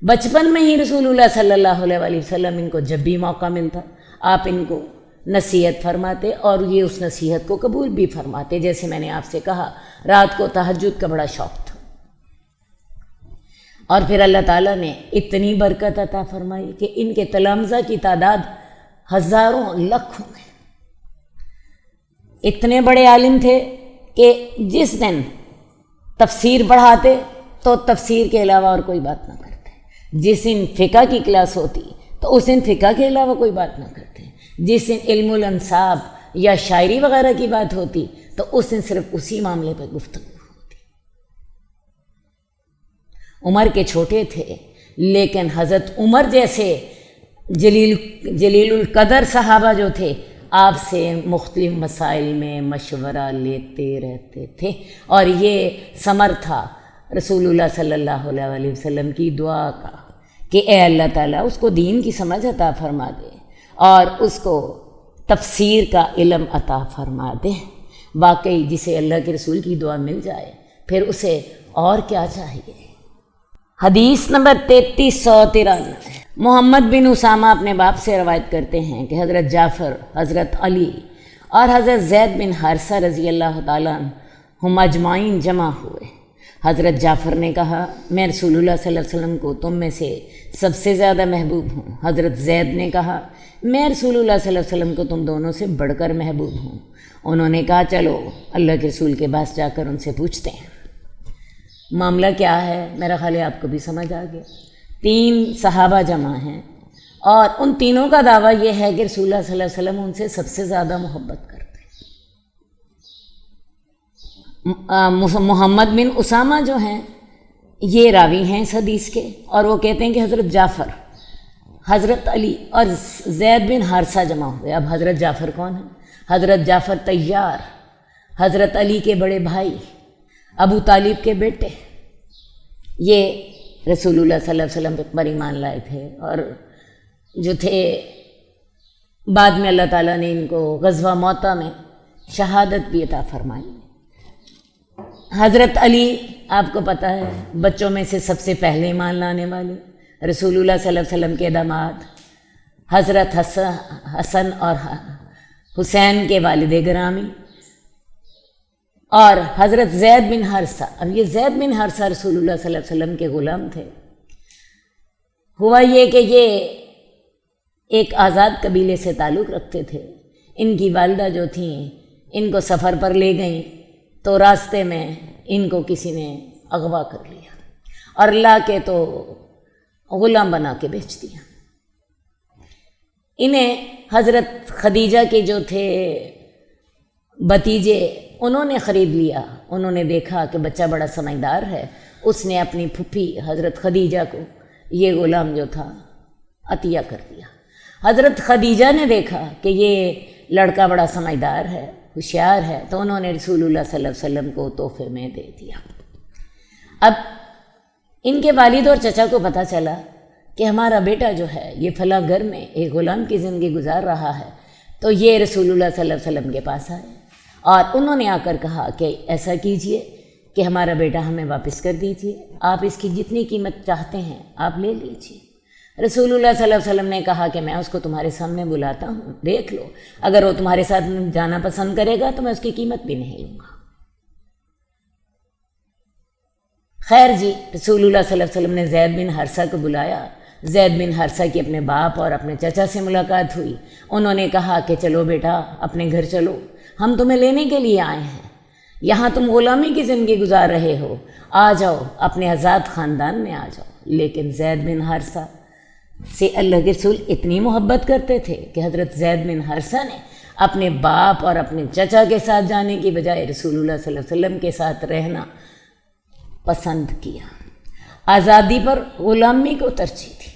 بچپن میں ہی رسول اللہ صلی اللہ علیہ وسلم ان کو جب بھی موقع ملتا آپ ان کو نصیحت فرماتے اور یہ اس نصیحت کو قبول بھی فرماتے۔ جیسے میں نے آپ سے کہا رات کو تہجد کا بڑا شوق تھا، اور پھر اللہ تعالیٰ نے اتنی برکت عطا فرمائی کہ ان کے تلامذہ کی تعداد ہزاروں لاکھوں میں۔ اتنے بڑے عالم تھے کہ جس دن تفسیر پڑھاتے تو تفسیر کے علاوہ اور کوئی بات نہ کرتے، جس دن فقہ کی کلاس ہوتی تو اس دن فقہ کے علاوہ کوئی بات نہ کرتے، جس دن علم الانصاب یا شاعری وغیرہ کی بات ہوتی تو اس دن صرف اسی معاملے پہ گفتگو ہوتی۔ عمر کے چھوٹے تھے لیکن حضرت عمر جیسے جلیل القدر صحابہ جو تھے آپ سے مختلف مسائل میں مشورہ لیتے رہتے تھے، اور یہ ثمر تھا رسول اللہ صلی اللہ علیہ وسلم کی دعا کا کہ اے اللہ تعالیٰ اس کو دین کی سمجھ عطا فرما دے اور اس کو تفسیر کا علم عطا فرما دے۔ واقعی جسے اللہ کے رسول کی دعا مل جائے پھر اسے اور کیا چاہیے۔ حدیث نمبر 3393۔ محمد بن اسامہ اپنے باپ سے روایت کرتے ہیں کہ حضرت جعفر، حضرت علی اور حضرت زید بن حارثہ رضی اللہ تعالیٰ ہم اجمعین جمع ہوئے۔ حضرت جعفر نے کہا میں رسول اللہ صلی اللہ علیہ وسلم کو تم میں سے سب سے زیادہ محبوب ہوں۔ حضرت زید نے کہا میں رسول اللہ صلی اللہ علیہ وسلم کو تم دونوں سے بڑھ کر محبوب ہوں۔ انہوں نے کہا چلو اللہ کے رسول کے پاس جا کر ان سے پوچھتے ہیں معاملہ کیا ہے۔ میرا خیال ہے آپ کو بھی سمجھ آ گیا۔ 3 صحابہ جمع ہیں اور ان تینوں کا دعویٰ یہ ہے کہ رسول اللہ صلی اللہ علیہ وسلم ان سے سب سے زیادہ محبت کرتے ہیں۔ محمد بن اسامہ جو ہیں یہ راوی ہیں اس حدیث کے، اور وہ کہتے ہیں کہ حضرت جعفر، حضرت علی اور زید بن حارثہ جمع ہوئے۔ اب حضرت جعفر کون ہیں؟ حضرت جعفر طیار، حضرت علی کے بڑے بھائی، ابو طالب کے بیٹے، یہ رسول اللہ صلی اللہ علیہ وسلم پر ایمان لائے تھے، اور جو تھے بعد میں اللہ تعالیٰ نے ان کو غزوہ موطا میں شہادت بھی عطا فرمائی۔ حضرت علی آپ کو پتہ ہے بچوں میں سے سب سے پہلے ایمان لانے والے، رسول اللہ صلی اللہ علیہ وسلم کے داماد، حضرت حسن اور حسین کے والد گرامی، اور حضرت زید بن حارثہ۔ اب یہ زید بن حارثہ رسول اللہ صلی اللہ علیہ وسلم کے غلام تھے۔ ہوا یہ کہ یہ ایک آزاد قبیلے سے تعلق رکھتے تھے۔ ان کی والدہ جو تھیں ان کو سفر پر لے گئیں تو راستے میں ان کو کسی نے اغوا کر لیا اور لا کے تو غلام بنا کے بیچ دیا۔ انہیں حضرت خدیجہ کے جو تھے بھتیجے انہوں نے خرید لیا۔ انہوں نے دیکھا کہ بچہ بڑا سمجھدار ہے، اس نے اپنی پھپھی حضرت خدیجہ کو یہ غلام جو تھا عطیہ کر دیا۔ حضرت خدیجہ نے دیکھا کہ یہ لڑکا بڑا سمجھدار ہے، ہوشیار ہے، تو انہوں نے رسول اللہ صلی اللہ علیہ وسلم کو تحفے میں دے دیا۔ اب ان کے والد اور چچا کو پتہ چلا کہ ہمارا بیٹا جو ہے یہ فلاں گھر میں ایک غلام کی زندگی گزار رہا ہے، تو یہ رسول اللہ صلی اللہ علیہ وسلم کے پاس آئے اور انہوں نے آ کر کہا کہ ایسا کیجئے کہ ہمارا بیٹا ہمیں واپس کر دیجئے، آپ اس کی جتنی قیمت چاہتے ہیں آپ لے لیجئے۔ رسول اللہ صلی اللہ علیہ وسلم نے کہا کہ میں اس کو تمہارے سامنے بلاتا ہوں، دیکھ لو، اگر وہ تمہارے ساتھ جانا پسند کرے گا تو میں اس کی قیمت بھی نہیں لوں گا۔ خیر جی، رسول اللہ صلی اللہ علیہ وسلم نے زید بن حارثہ کو بلایا۔ زید بن حارثہ کی اپنے باپ اور اپنے چچا سے ملاقات ہوئی۔ انہوں نے کہا کہ چلو بیٹا اپنے گھر چلو، ہم تمہیں لینے کے لیے آئے ہیں، یہاں تم غلامی کی زندگی گزار رہے ہو، آ جاؤ اپنے آزاد خاندان میں آ جاؤ۔ لیکن زید بن حارثہ سے اللہ کے رسول اتنی محبت کرتے تھے کہ حضرت زید بن حارثہ نے اپنے باپ اور اپنے چچا کے ساتھ جانے کی بجائے رسول اللہ صلی اللہ علیہ وسلم کے ساتھ رہنا پسند کیا۔ آزادی پر غلامی کو ترجیح دی۔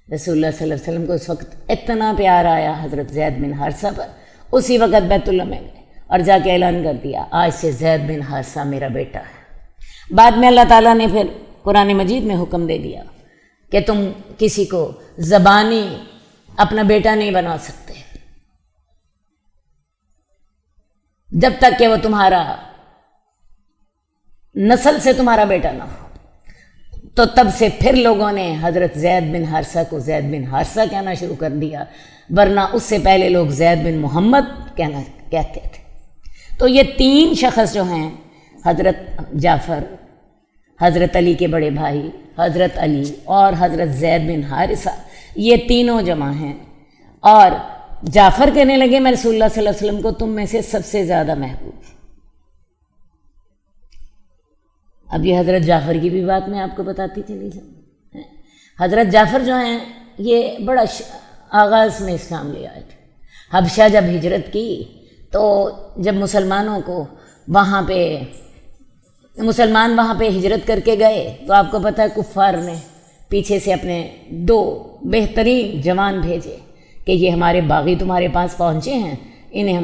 رسول اللہ صلی اللہ علیہ وسلم کو اس وقت اتنا پیار آیا حضرت زید بن حارثہ پر، اسی وقت بیت اللہ میں گئے اور جا کے اعلان کر دیا آج سے زید بن حارثہ میرا بیٹا ہے۔ بعد میں اللہ تعالیٰ نے پھر قرآن مجید میں حکم دے دیا کہ تم کسی کو زبانی اپنا بیٹا نہیں بنا سکتے جب تک کہ وہ تمہارا نسل سے تمہارا بیٹا نہ ہو۔ تو تب سے پھر لوگوں نے حضرت زید بن حارثہ کو زید بن حارثہ کہنا شروع کر دیا، ورنہ اس سے پہلے لوگ زید بن محمد کہتے تھے۔ تو یہ تین شخص جو ہیں، حضرت جعفر، حضرت علی کے بڑے بھائی حضرت علی اور حضرت زید بن حارثہ، یہ تینوں جمع ہیں۔ اور جعفر کہنے لگے میں رسول اللہ صلی اللہ علیہ وسلم کو تم میں سے سب سے زیادہ محبوب۔ اب یہ حضرت جعفر کی بھی بات میں آپ کو بتاتی تھی نہیں۔ حضرت جعفر جو ہیں یہ بڑا آغاز میں اسلام لے آئے تھے۔ حبشہ جب ہجرت کی تو جب مسلمان وہاں پہ ہجرت کر کے گئے تو آپ کو پتہ ہے کفار نے پیچھے سے اپنے 2 بہترین جوان بھیجے کہ یہ ہمارے باغی تمہارے پاس پہنچے ہیں، انہیں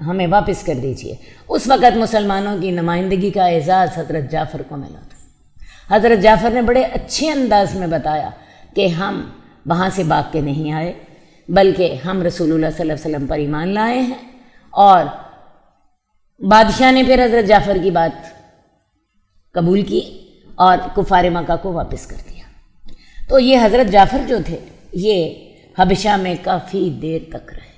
ہمیں واپس کر دیجئے۔ اس وقت مسلمانوں کی نمائندگی کا اعزاز حضرت جعفر کو ملا تھا۔ حضرت جعفر نے بڑے اچھے انداز میں بتایا کہ ہم وہاں سے بھاگ کے نہیں آئے، بلکہ ہم رسول اللہ صلی اللہ علیہ وسلم پر ایمان لائے ہیں۔ اور بادشاہ نے پھر حضرت جعفر کی بات قبول کی اور کفار مکہ کو واپس کر دیا۔ تو یہ حضرت جعفر جو تھے یہ حبشہ میں کافی دیر تک رہے،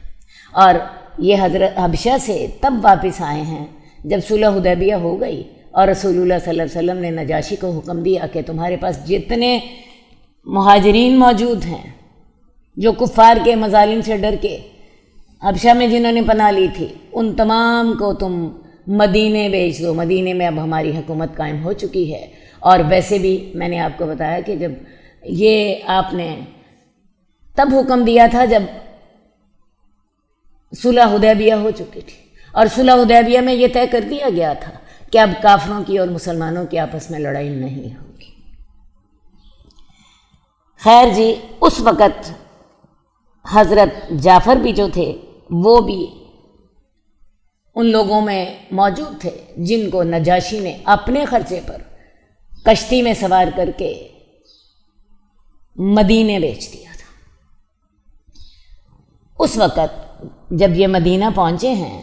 اور یہ حضرت حبشہ سے تب واپس آئے ہیں جب صلح حدیبیہ ہو گئی اور رسول اللہ صلی اللہ علیہ وسلم نے نجاشی کو حکم دیا کہ تمہارے پاس جتنے مہاجرین موجود ہیں جو کفار کے مظالم سے ڈر کے حبشہ میں جنہوں نے پناہ لی تھی، ان تمام کو تم مدینے بھیج دو۔ مدینے میں اب ہماری حکومت قائم ہو چکی ہے۔ اور ویسے بھی میں نے آپ کو بتایا کہ جب یہ آپ نے تب حکم دیا تھا جب صلح حدیبیہ ہو چکی تھی، اور صلح حدیبیہ میں یہ طے کر دیا گیا تھا کہ اب کافروں کی اور مسلمانوں کی آپس میں لڑائی نہیں ہوگی۔ خیر جی، اس وقت حضرت جعفر بھی جو تھے وہ بھی ان لوگوں میں موجود تھے جن کو نجاشی نے اپنے خرچے پر کشتی میں سوار کر کے مدینے بیچ دیا تھا۔ اس وقت جب یہ مدینہ پہنچے ہیں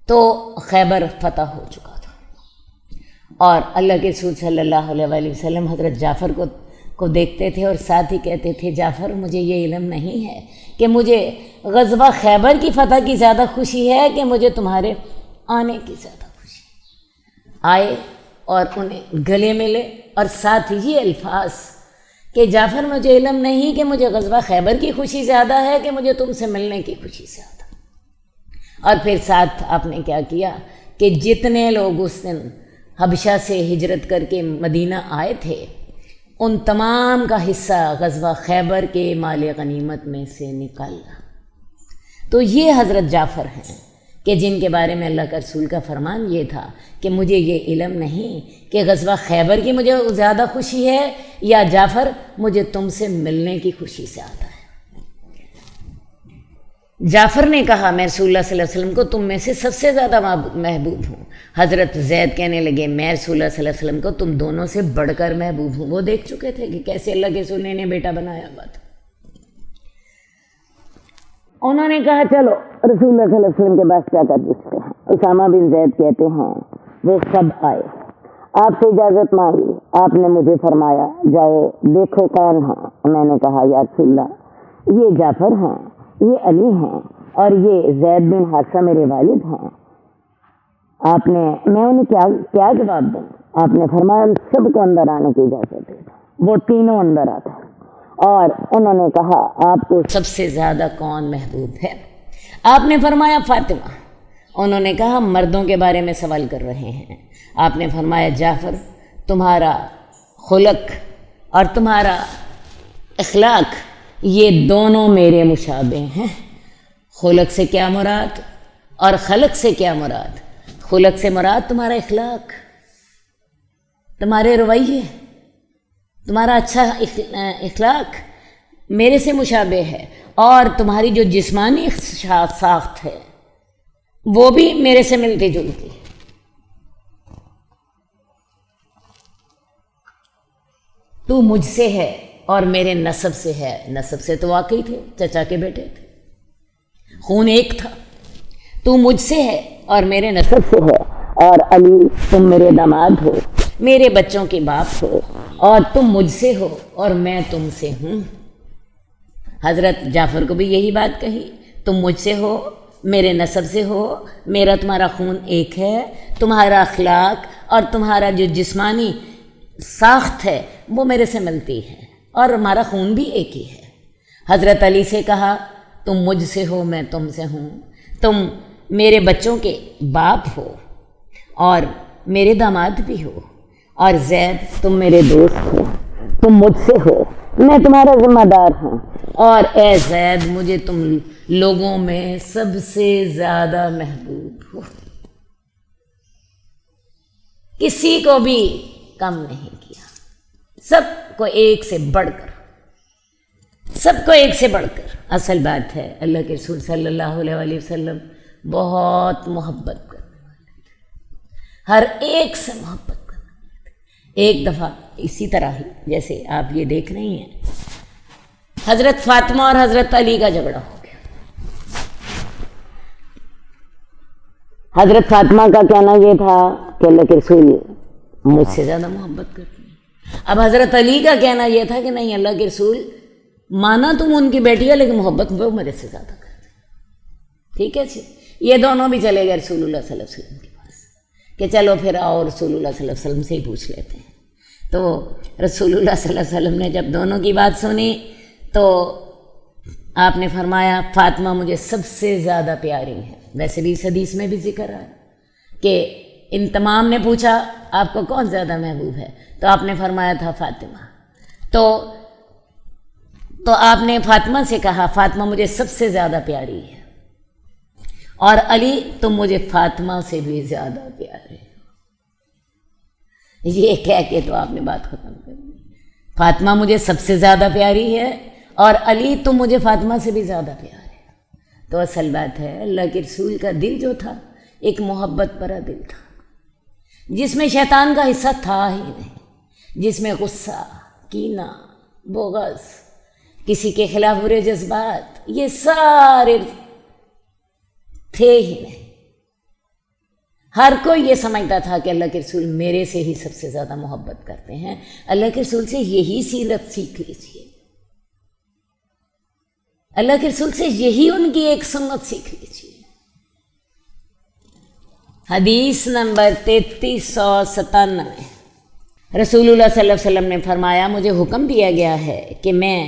تو خیبر فتح ہو چکا تھا، اور اللہ کے رسول صلی اللہ علیہ وآلہ وسلم حضرت جعفر کو دیکھتے تھے اور ساتھ ہی کہتے تھے، جعفر مجھے یہ علم نہیں ہے کہ مجھے غزوہ خیبر کی فتح کی زیادہ خوشی ہے کہ مجھے تمہارے آنے کی زیادہ خوشی ہے۔ آئے اور انہیں گلے ملے، اور ساتھ ہی یہ الفاظ کہ جعفر مجھے علم نہیں کہ مجھے غزوہ خیبر کی خوشی زیادہ ہے کہ مجھے تم سے ملنے کی خوشی زیادہ۔ اور پھر ساتھ آپ نے کیا کیا کہ جتنے لوگ اس دن حبشہ سے ہجرت کر کے مدینہ آئے تھے ان تمام کا حصہ غزوہ خیبر کے مال غنیمت میں سے نکالا۔ تو یہ حضرت جعفر ہیں کہ جن کے بارے میں اللہ کا رسول کا فرمان یہ تھا کہ مجھے یہ علم نہیں کہ غزوہ خیبر کی مجھے زیادہ خوشی ہے یا جعفر مجھے تم سے ملنے کی خوشی سے آتا ہے۔ جعفر نے کہا، میں رسول اللہ صلی اللہ علیہ وسلم کو تم میں سے سب سے زیادہ محبوب ہوں۔ حضرت زید کہنے لگے، میں رسول اللہ صلی اللہ علیہ وسلم کو تم دونوں سے بڑھ کر محبوب ہوں۔ وہ دیکھ چکے تھے کہ کیسے اللہ کے رسول نے انہیں بیٹا بنایا ہوا تھا۔ انہوں نے کہا چلو رسول اللہ صلی اللہ علیہ وسلم کے پاس جا کر پوچھتے ہیں۔ اسامہ بن زید کہتے ہیں وہ سب آئے، آپ سے اجازت مانگی، آپ نے مجھے فرمایا جاؤ دیکھو کون ہے۔ میں نے کہا یا رسول اللہ یہ جعفر ہیں، یہ علی ہیں، اور یہ زید بن حارثہ میرے والد ہیں۔ میں انہیں کیا جواب دوں؟ آپ نے فرمایا سب کو اندر آنے کی اجازت دے دو۔ وہ تینوں اندر آتے ہیں، اور انہوں نے کہا آپ کو سب سے زیادہ کون محبوب ہے؟ آپ نے فرمایا فاطمہ۔ انہوں نے کہا مردوں کے بارے میں سوال کر رہے ہیں۔ آپ نے فرمایا جعفر، تمہارا خلق اور تمہارا اخلاق یہ دونوں میرے مشابہ ہیں۔ خلق سے کیا مراد اور خلق سے کیا مراد؟ خلق سے مراد تمہارا اخلاق، تمہارے رویے، تمہارا اچھا اخلاق میرے سے مشابہ ہے، اور تمہاری جو جسمانی ساخت ہے وہ بھی میرے سے ملتی جلتی ہے۔ تو مجھ سے ہے اور میرے نسب سے ہے۔ نسب سے تو واقعی تھے، چچا کے بیٹے تھے، خون ایک تھا۔ تو مجھ سے ہے اور میرے نسب سے ہے، اور علی تم میرے داماد ہو، میرے بچوں کے باپ ہو، اور تم مجھ سے ہو اور میں تم سے ہوں۔ حضرت جعفر کو بھی یہی بات کہی، تم مجھ سے ہو، میرے نسب سے ہو، میرا تمہارا خون ایک ہے، تمہارا اخلاق اور تمہارا جو جسمانی ساخت ہے وہ میرے سے ملتی ہے، اور ہمارا خون بھی ایک ہی ہے۔ حضرت علی سے کہا تم مجھ سے ہو، میں تم سے ہوں، تم میرے بچوں کے باپ ہو اور میرے داماد بھی ہو، اور زید تم میرے دوست ہو، تم مجھ سے ہو، میں تمہارا ذمہ دار ہوں، اور اے زید مجھے تم لوگوں میں سب سے زیادہ محبوب ہو۔ کسی کو بھی کم نہیں کیا، سب کو ایک سے بڑھ کر، سب کو ایک سے بڑھ کر۔ اصل بات ہے اللہ کے رسول صلی اللہ علیہ وآلہ وسلم بہت محبت کرنے والے تھے، ہر ایک سے محبت کرنے والے تھے۔ ایک دفعہ اسی طرح ہی جیسے آپ یہ دیکھ رہی ہیں، حضرت فاطمہ اور حضرت علی کا جھگڑا ہو گیا۔ حضرت فاطمہ کا کہنا یہ تھا کہ اللہ کے رسول مجھ سے زیادہ محبت کرتے ہیں۔ اب حضرت علی کا کہنا یہ تھا کہ نہیں، اللہ کے رسول مانا تم ان کی بیٹی ہے لیکن محبت وہ میرے سے زیادہ کرتے ہیں۔ ٹھیک ہے جی، یہ دونوں بھی چلے گئے رسول اللہ صلی اللہ علیہ وسلم کے پاس کہ چلو پھر آؤ رسول اللہ صلی اللہ علیہ وسلم سے ہی پوچھ لیتے ہیں۔ تو رسول اللہ صلی اللہ علیہ وسلم نے جب دونوں کی بات سنی تو آپ نے فرمایا فاطمہ مجھے سب سے زیادہ پیاری ہے۔ ویسے بھی اس حدیث میں بھی ذکر ہے کہ ان تمام نے پوچھا آپ کو کون زیادہ محبوب ہے، تو آپ نے فرمایا تھا فاطمہ۔ تو آپ نے فاطمہ سے کہا فاطمہ مجھے سب سے زیادہ پیاری ہے۔ اور علی تم مجھے فاطمہ سے بھی زیادہ پیارے ہو۔ یہ کہہ کے تو آپ نے بات ختم کر دی، فاطمہ مجھے سب سے زیادہ پیاری ہے اور علی تم مجھے فاطمہ سے بھی زیادہ پیارے ہو۔ تو اصل بات ہے اللہ کے رسول کا دل جو تھا ایک محبت بھرا دل تھا، جس میں شیطان کا حصہ تھا ہی نہیں، جس میں غصہ، کینہ، بغض، کسی کے خلاف برے جذبات، یہ سارے تھے ہی نہیں۔ ہر کوئی یہ سمجھتا تھا کہ اللہ کے رسول میرے سے ہی سب سے زیادہ محبت کرتے ہیں، اللہ کے رسول سے یہی سیرت سیکھ لیجیے، اللہ کے رسول سے یہی ان کی ایک سنت سیکھ لیجیے۔ حدیث نمبر 3397، رسول اللہ صلی اللہ علیہ وسلم نے فرمایا مجھے حکم دیا گیا ہے کہ میں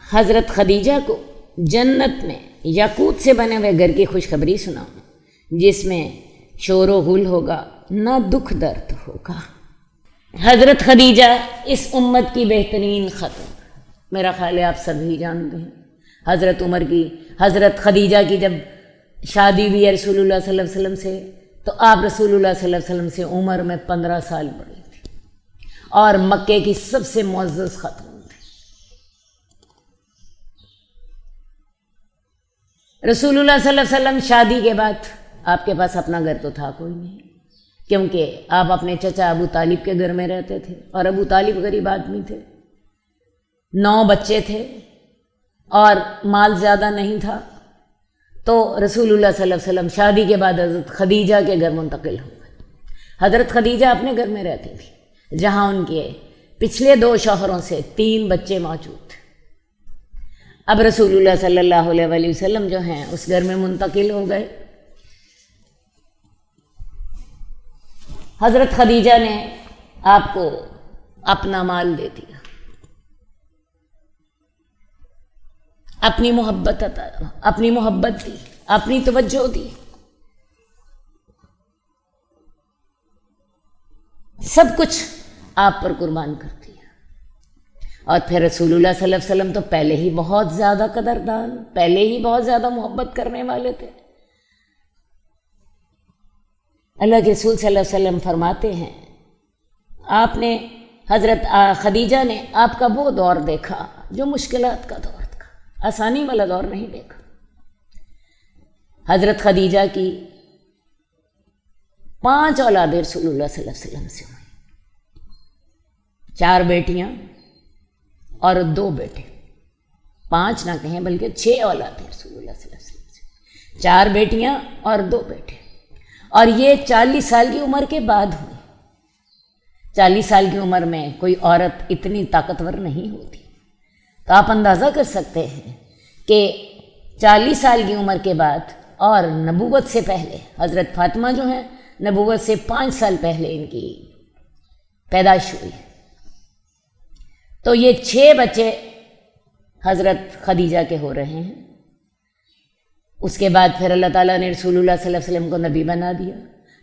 حضرت خدیجہ کو جنت میں یاقوت سے بنے ہوئے گھر کی خوشخبری سناؤں، جس میں شور و غل ہوگا نہ دکھ درد ہوگا۔ حضرت خدیجہ اس امت کی بہترین خاتون، میرا خیال ہے آپ سبھی جانتے ہیں حضرت عمر کی، حضرت خدیجہ کی جب شادی ہوئی ہے رسول اللہ صلی اللہ علیہ وسلم سے، تو آپ رسول اللہ صلی اللہ علیہ وسلم سے عمر میں 15 سال بڑی تھی اور مکے کی سب سے معزز خاتون تھی۔ رسول اللہ صلی اللہ علیہ وسلم شادی کے بعد آپ کے پاس اپنا گھر تو تھا کوئی نہیں، کیونکہ آپ اپنے چچا ابو طالب کے گھر میں رہتے تھے اور ابو طالب غریب آدمی تھے، 9 بچے تھے اور مال زیادہ نہیں تھا، تو رسول اللہ صلی اللہ علیہ وسلم شادی کے بعد حضرت خدیجہ کے گھر منتقل ہو گئے۔ حضرت خدیجہ اپنے گھر میں رہتی تھی جہاں ان کے پچھلے 2 شوہروں سے 3 بچے موجود تھے۔ اب رسول اللہ صلی اللہ علیہ وآلہ وسلم جو ہیں اس گھر میں منتقل ہو گئے۔ حضرت خدیجہ نے آپ کو اپنا مال دے دیا، اپنی محبت دی، اپنی توجہ دی، سب کچھ آپ پر قربان کر دیا۔ اور پھر رسول اللہ صلی اللہ علیہ وسلم تو پہلے ہی بہت زیادہ قدردان، پہلے ہی بہت زیادہ محبت کرنے والے تھے۔ اللہ کے رسول صلی اللہ علیہ وسلم فرماتے ہیں آپ نے حضرت خدیجہ نے آپ کا وہ دور دیکھا جو مشکلات کا دور تھا، آسانی والا دور نہیں دیکھا۔ حضرت خدیجہ کی 5 اولاد رسول اللہ صلی اللہ علیہ وسلم سے ہوئی، 4 بیٹیاں اور 2 بیٹے، 5 نہ کہیں بلکہ 6 اولاد رسول اللہ صلی اللہ علیہ وسلم سے، 4 بیٹیاں اور 2 بیٹے، اور یہ 40 سال کی عمر کے بعد ہوئی۔ 40 سال کی عمر میں کوئی عورت اتنی طاقتور نہیں ہوتی، تو آپ اندازہ کر سکتے ہیں کہ 40 سال کی عمر کے بعد اور نبوت سے پہلے حضرت فاطمہ جو ہیں نبوت سے 5 سال پہلے ان کی پیدائش ہوئی، تو یہ 6 بچے حضرت خدیجہ کے ہو رہے ہیں۔ اس کے بعد پھر اللہ تعالیٰ نے رسول اللہ صلی اللہ علیہ وسلم کو نبی بنا دیا،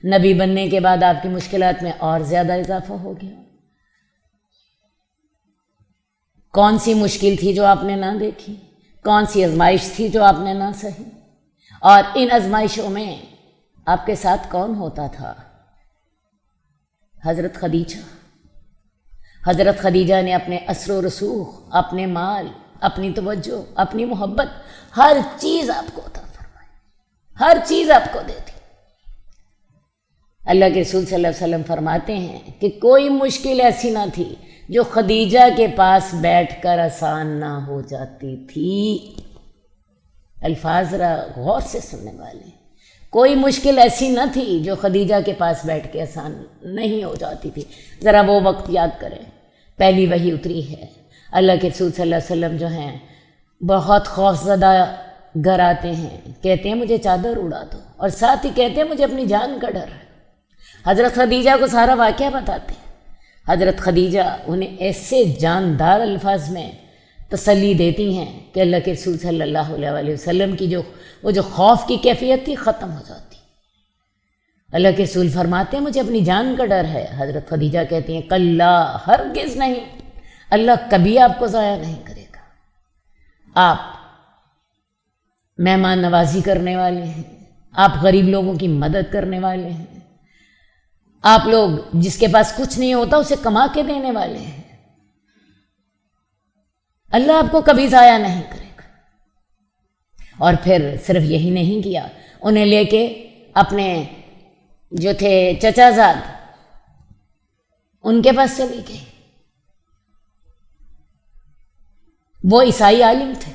نبی بننے کے بعد آپ کی مشکلات میں اور زیادہ اضافہ ہو گیا۔ کون سی مشکل تھی جو آپ نے نہ دیکھی، کون سی آزمائش تھی جو آپ نے نہ سہی، اور ان آزمائشوں میں آپ کے ساتھ کون ہوتا تھا؟ حضرت خدیجہ۔ حضرت خدیجہ نے اپنے اثر و رسوخ، اپنے مال، اپنی توجہ، اپنی محبت، ہر چیز آپ کو عطا فرمائی، ہر چیز آپ کو دے دی۔ اللہ کے رسول صلی اللہ علیہ وسلم فرماتے ہیں کہ کوئی مشکل ایسی نہ تھی جو خدیجہ کے پاس بیٹھ کر آسان نہ ہو جاتی تھی۔ الفاظ ذرا غور سے سننے والے، کوئی مشکل ایسی نہ تھی جو خدیجہ کے پاس بیٹھ کے آسان نہیں ہو جاتی تھی۔ ذرا وہ وقت یاد کریں، پہلی وحی اتری ہے، اللہ کے رسول صلی اللہ علیہ وسلم جو ہیں بہت خوفزدہ گھر آتے ہیں، کہتے ہیں مجھے چادر اڑا دو، اور ساتھ ہی کہتے ہیں مجھے اپنی جان کا ڈر ہے۔ حضرت خدیجہ کو سارا واقعہ بتاتے ہیں، حضرت خدیجہ انہیں ایسے جاندار الفاظ میں تسلی دیتی ہیں کہ اللہ کے رسول صلی اللہ علیہ وآلہ وسلم کی جو خوف کی کیفیت تھی ختم ہو جاتی۔ اللہ کے رسول فرماتے ہیں مجھے اپنی جان کا ڈر ہے، حضرت خدیجہ کہتی ہیں کلا، ہرگز نہیں، اللہ کبھی آپ کو ضائع نہیں کرے گا، آپ مہمان نوازی کرنے والے ہیں، آپ غریب لوگوں کی مدد کرنے والے ہیں، آپ لوگ جس کے پاس کچھ نہیں ہوتا اسے کما کے دینے والے ہیں۔ اللہ آپ کو کبھی ضائع نہیں کرے گا۔ اور پھر صرف یہی نہیں کیا، انہیں لے کے اپنے جو تھے چچا زاد ان کے پاس چلی گئی۔ وہ عیسائی عالم تھے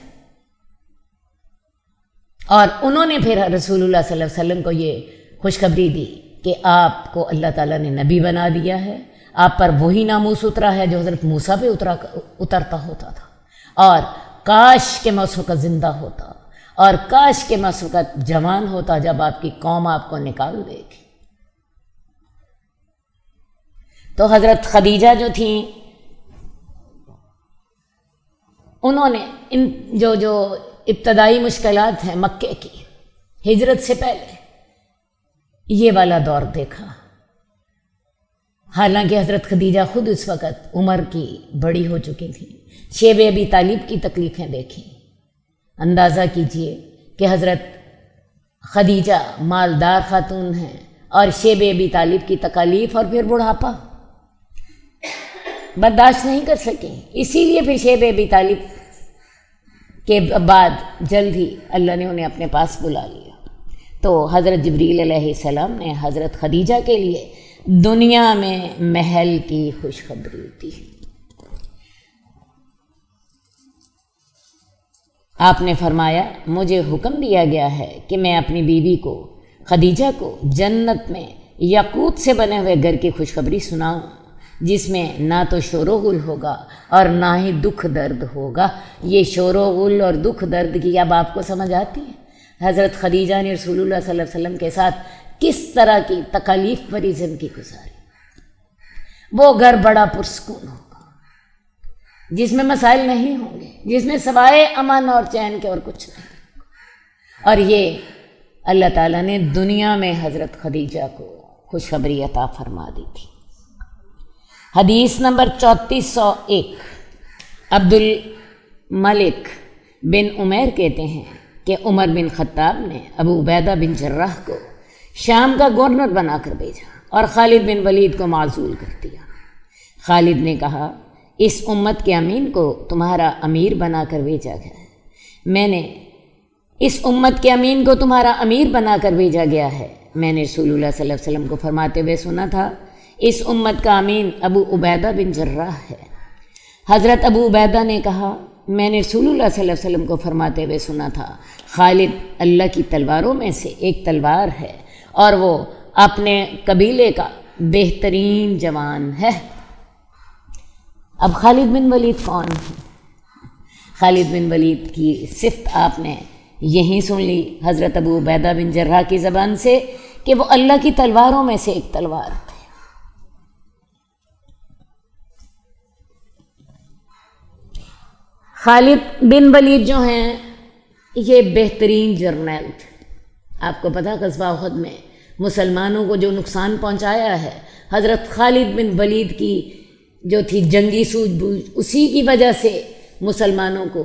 اور انہوں نے پھر رسول اللہ صلی اللہ علیہ وسلم کو یہ خوشخبری دی کہ آپ کو اللہ تعالیٰ نے نبی بنا دیا ہے، آپ پر وہی ناموس اترا ہے جو حضرت موسیٰ پہ اترتا ہوتا تھا، اور کاش کہ میں اس وقت زندہ ہوتا، اور کاش کہ میں اس وقت جوان ہوتا جب آپ کی قوم آپ کو نکال دے گی۔ تو حضرت خدیجہ جو تھیں انہوں نے ان جو ابتدائی مشکلات ہیں مکے کی ہجرت سے پہلے یہ والا دور دیکھا۔ حالانکہ حضرت خدیجہ خود اس وقت عمر کی بڑی ہو چکی تھیں، شیب ابی طالب کی تکلیفیں دیکھیں۔ اندازہ کیجئے کہ حضرت خدیجہ مالدار خاتون ہیں اور شیب ابی طالب کی تکالیف اور پھر بڑھاپا برداشت نہیں کر سکیں، اسی لیے پھر شیب ابی طالب کے بعد جلد ہی اللہ نے انہیں اپنے پاس بلا لیا۔ تو حضرت جبریل علیہ السلام نے حضرت خدیجہ کے لیے دنیا میں محل کی خوشخبری دی۔ آپ نے فرمایا مجھے حکم دیا گیا ہے کہ میں اپنی بیوی کو خدیجہ کو جنت میں یاقوت سے بنے ہوئے گھر کی خوشخبری سناؤں، جس میں نہ تو شور و غل ہوگا اور نہ ہی دکھ درد ہوگا۔ یہ شور و غل اور دکھ درد کی اب آپ کو سمجھ آتی ہے حضرت خدیجہ نے رسول اللہ صلی اللہ علیہ وسلم کے ساتھ کس طرح کی تکالیف بھری زندگی گزاری۔ وہ گھر بڑا پرسکون ہوگا جس میں مسائل نہیں ہوں گے، جس میں سوائے امن اور چین کے اور کچھ نہیں ہوگا۔ اور یہ اللہ تعالیٰ نے دنیا میں حضرت خدیجہ کو خوشخبری عطا فرما دی تھی۔ حدیث نمبر 3401، عبد الملک بن عمیر کہتے ہیں کہ عمر بن خطاب نے ابو عبیدہ بن جراح کو شام کا گورنر بنا کر بھیجا اور خالد بن ولید کو معزول کر دیا۔ خالد نے کہا اس امت کے امین کو تمہارا امیر بنا کر بھیجا گیا ہے، میں نے اس امت کے امین کو تمہارا امیر بنا کر بھیجا گیا ہے۔ میں نے رسول اللہ صلی اللہ علیہ وسلم کو فرماتے ہوئے سنا تھا اس امت کا امین ابو عبیدہ بن جراح ہے۔ حضرت ابو عبیدہ نے کہا میں نے رسول اللہ صلی اللہ علیہ وسلم کو فرماتے ہوئے سنا تھا خالد اللہ کی تلواروں میں سے ایک تلوار ہے اور وہ اپنے قبیلے کا بہترین جوان ہے۔ اب خالد بن ولید کون ہے؟ خالد بن ولید کی صفت آپ نے یہیں سن لی حضرت ابو عبیدہ بن جراح کی زبان سے کہ وہ اللہ کی تلواروں میں سے ایک تلوار تھے۔ خالد بن ولید جو ہیں یہ بہترین جرنیل تھے۔ آپ کو پتہ غزوہ احد میں مسلمانوں کو جو نقصان پہنچایا ہے حضرت خالد بن ولید کی جو تھی جنگی سوجھ بوجھ، اسی کی وجہ سے مسلمانوں کو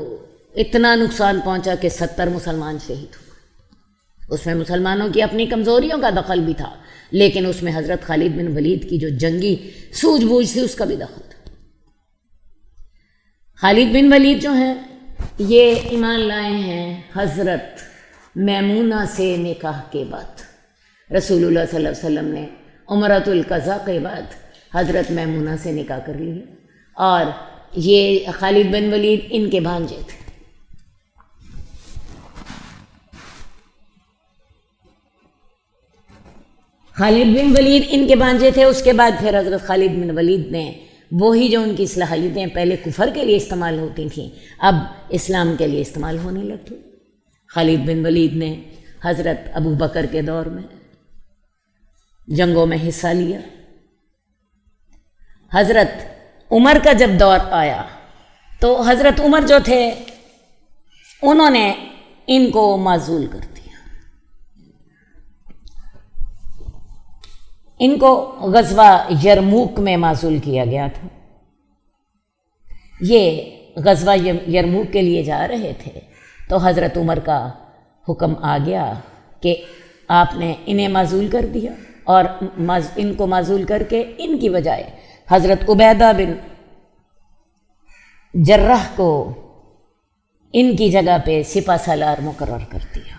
اتنا نقصان پہنچا کہ 70 مسلمان شہید ہوئے۔ اس میں مسلمانوں کی اپنی کمزوریوں کا دخل بھی تھا، لیکن اس میں حضرت خالد بن ولید کی جو جنگی سوجھ بوجھ تھی اس کا بھی دخل تھا۔ خالد بن ولید جو ہیں یہ ایمان لائے ہیں حضرت میمونہ سے نکاح کے بعد۔ رسول اللہ صلی اللہ علیہ وسلم نے عمرۃ القضاء کے بعد حضرت میمونہ سے نکاح کر لیا اور یہ خالد بن ولید ان کے بھانجے تھے۔ خالد بن ولید ان کے بھانجے تھے۔ اس کے بعد پھر حضرت خالد بن ولید نے وہی جو ان کی صلاحیتیں پہلے کفر کے لیے استعمال ہوتی تھیں اب اسلام کے لیے استعمال ہونے لگی۔ خالد بن ولید نے حضرت ابو بکر کے دور میں جنگوں میں حصہ لیا۔ حضرت عمر کا جب دور آیا تو حضرت عمر جو تھے انہوں نے ان کو معزول کر دیا۔ ان کو غزوہ یرموک میں معزول کیا گیا تھا۔ یہ غزوہ یرموک کے لیے جا رہے تھے تو حضرت عمر کا حکم آ گیا کہ آپ نے انہیں معزول کر دیا، اور ان کو معزول کر کے ان کی بجائے حضرت عبیدہ بن جرح کو ان کی جگہ پہ سپہ سالار مقرر کر دیا۔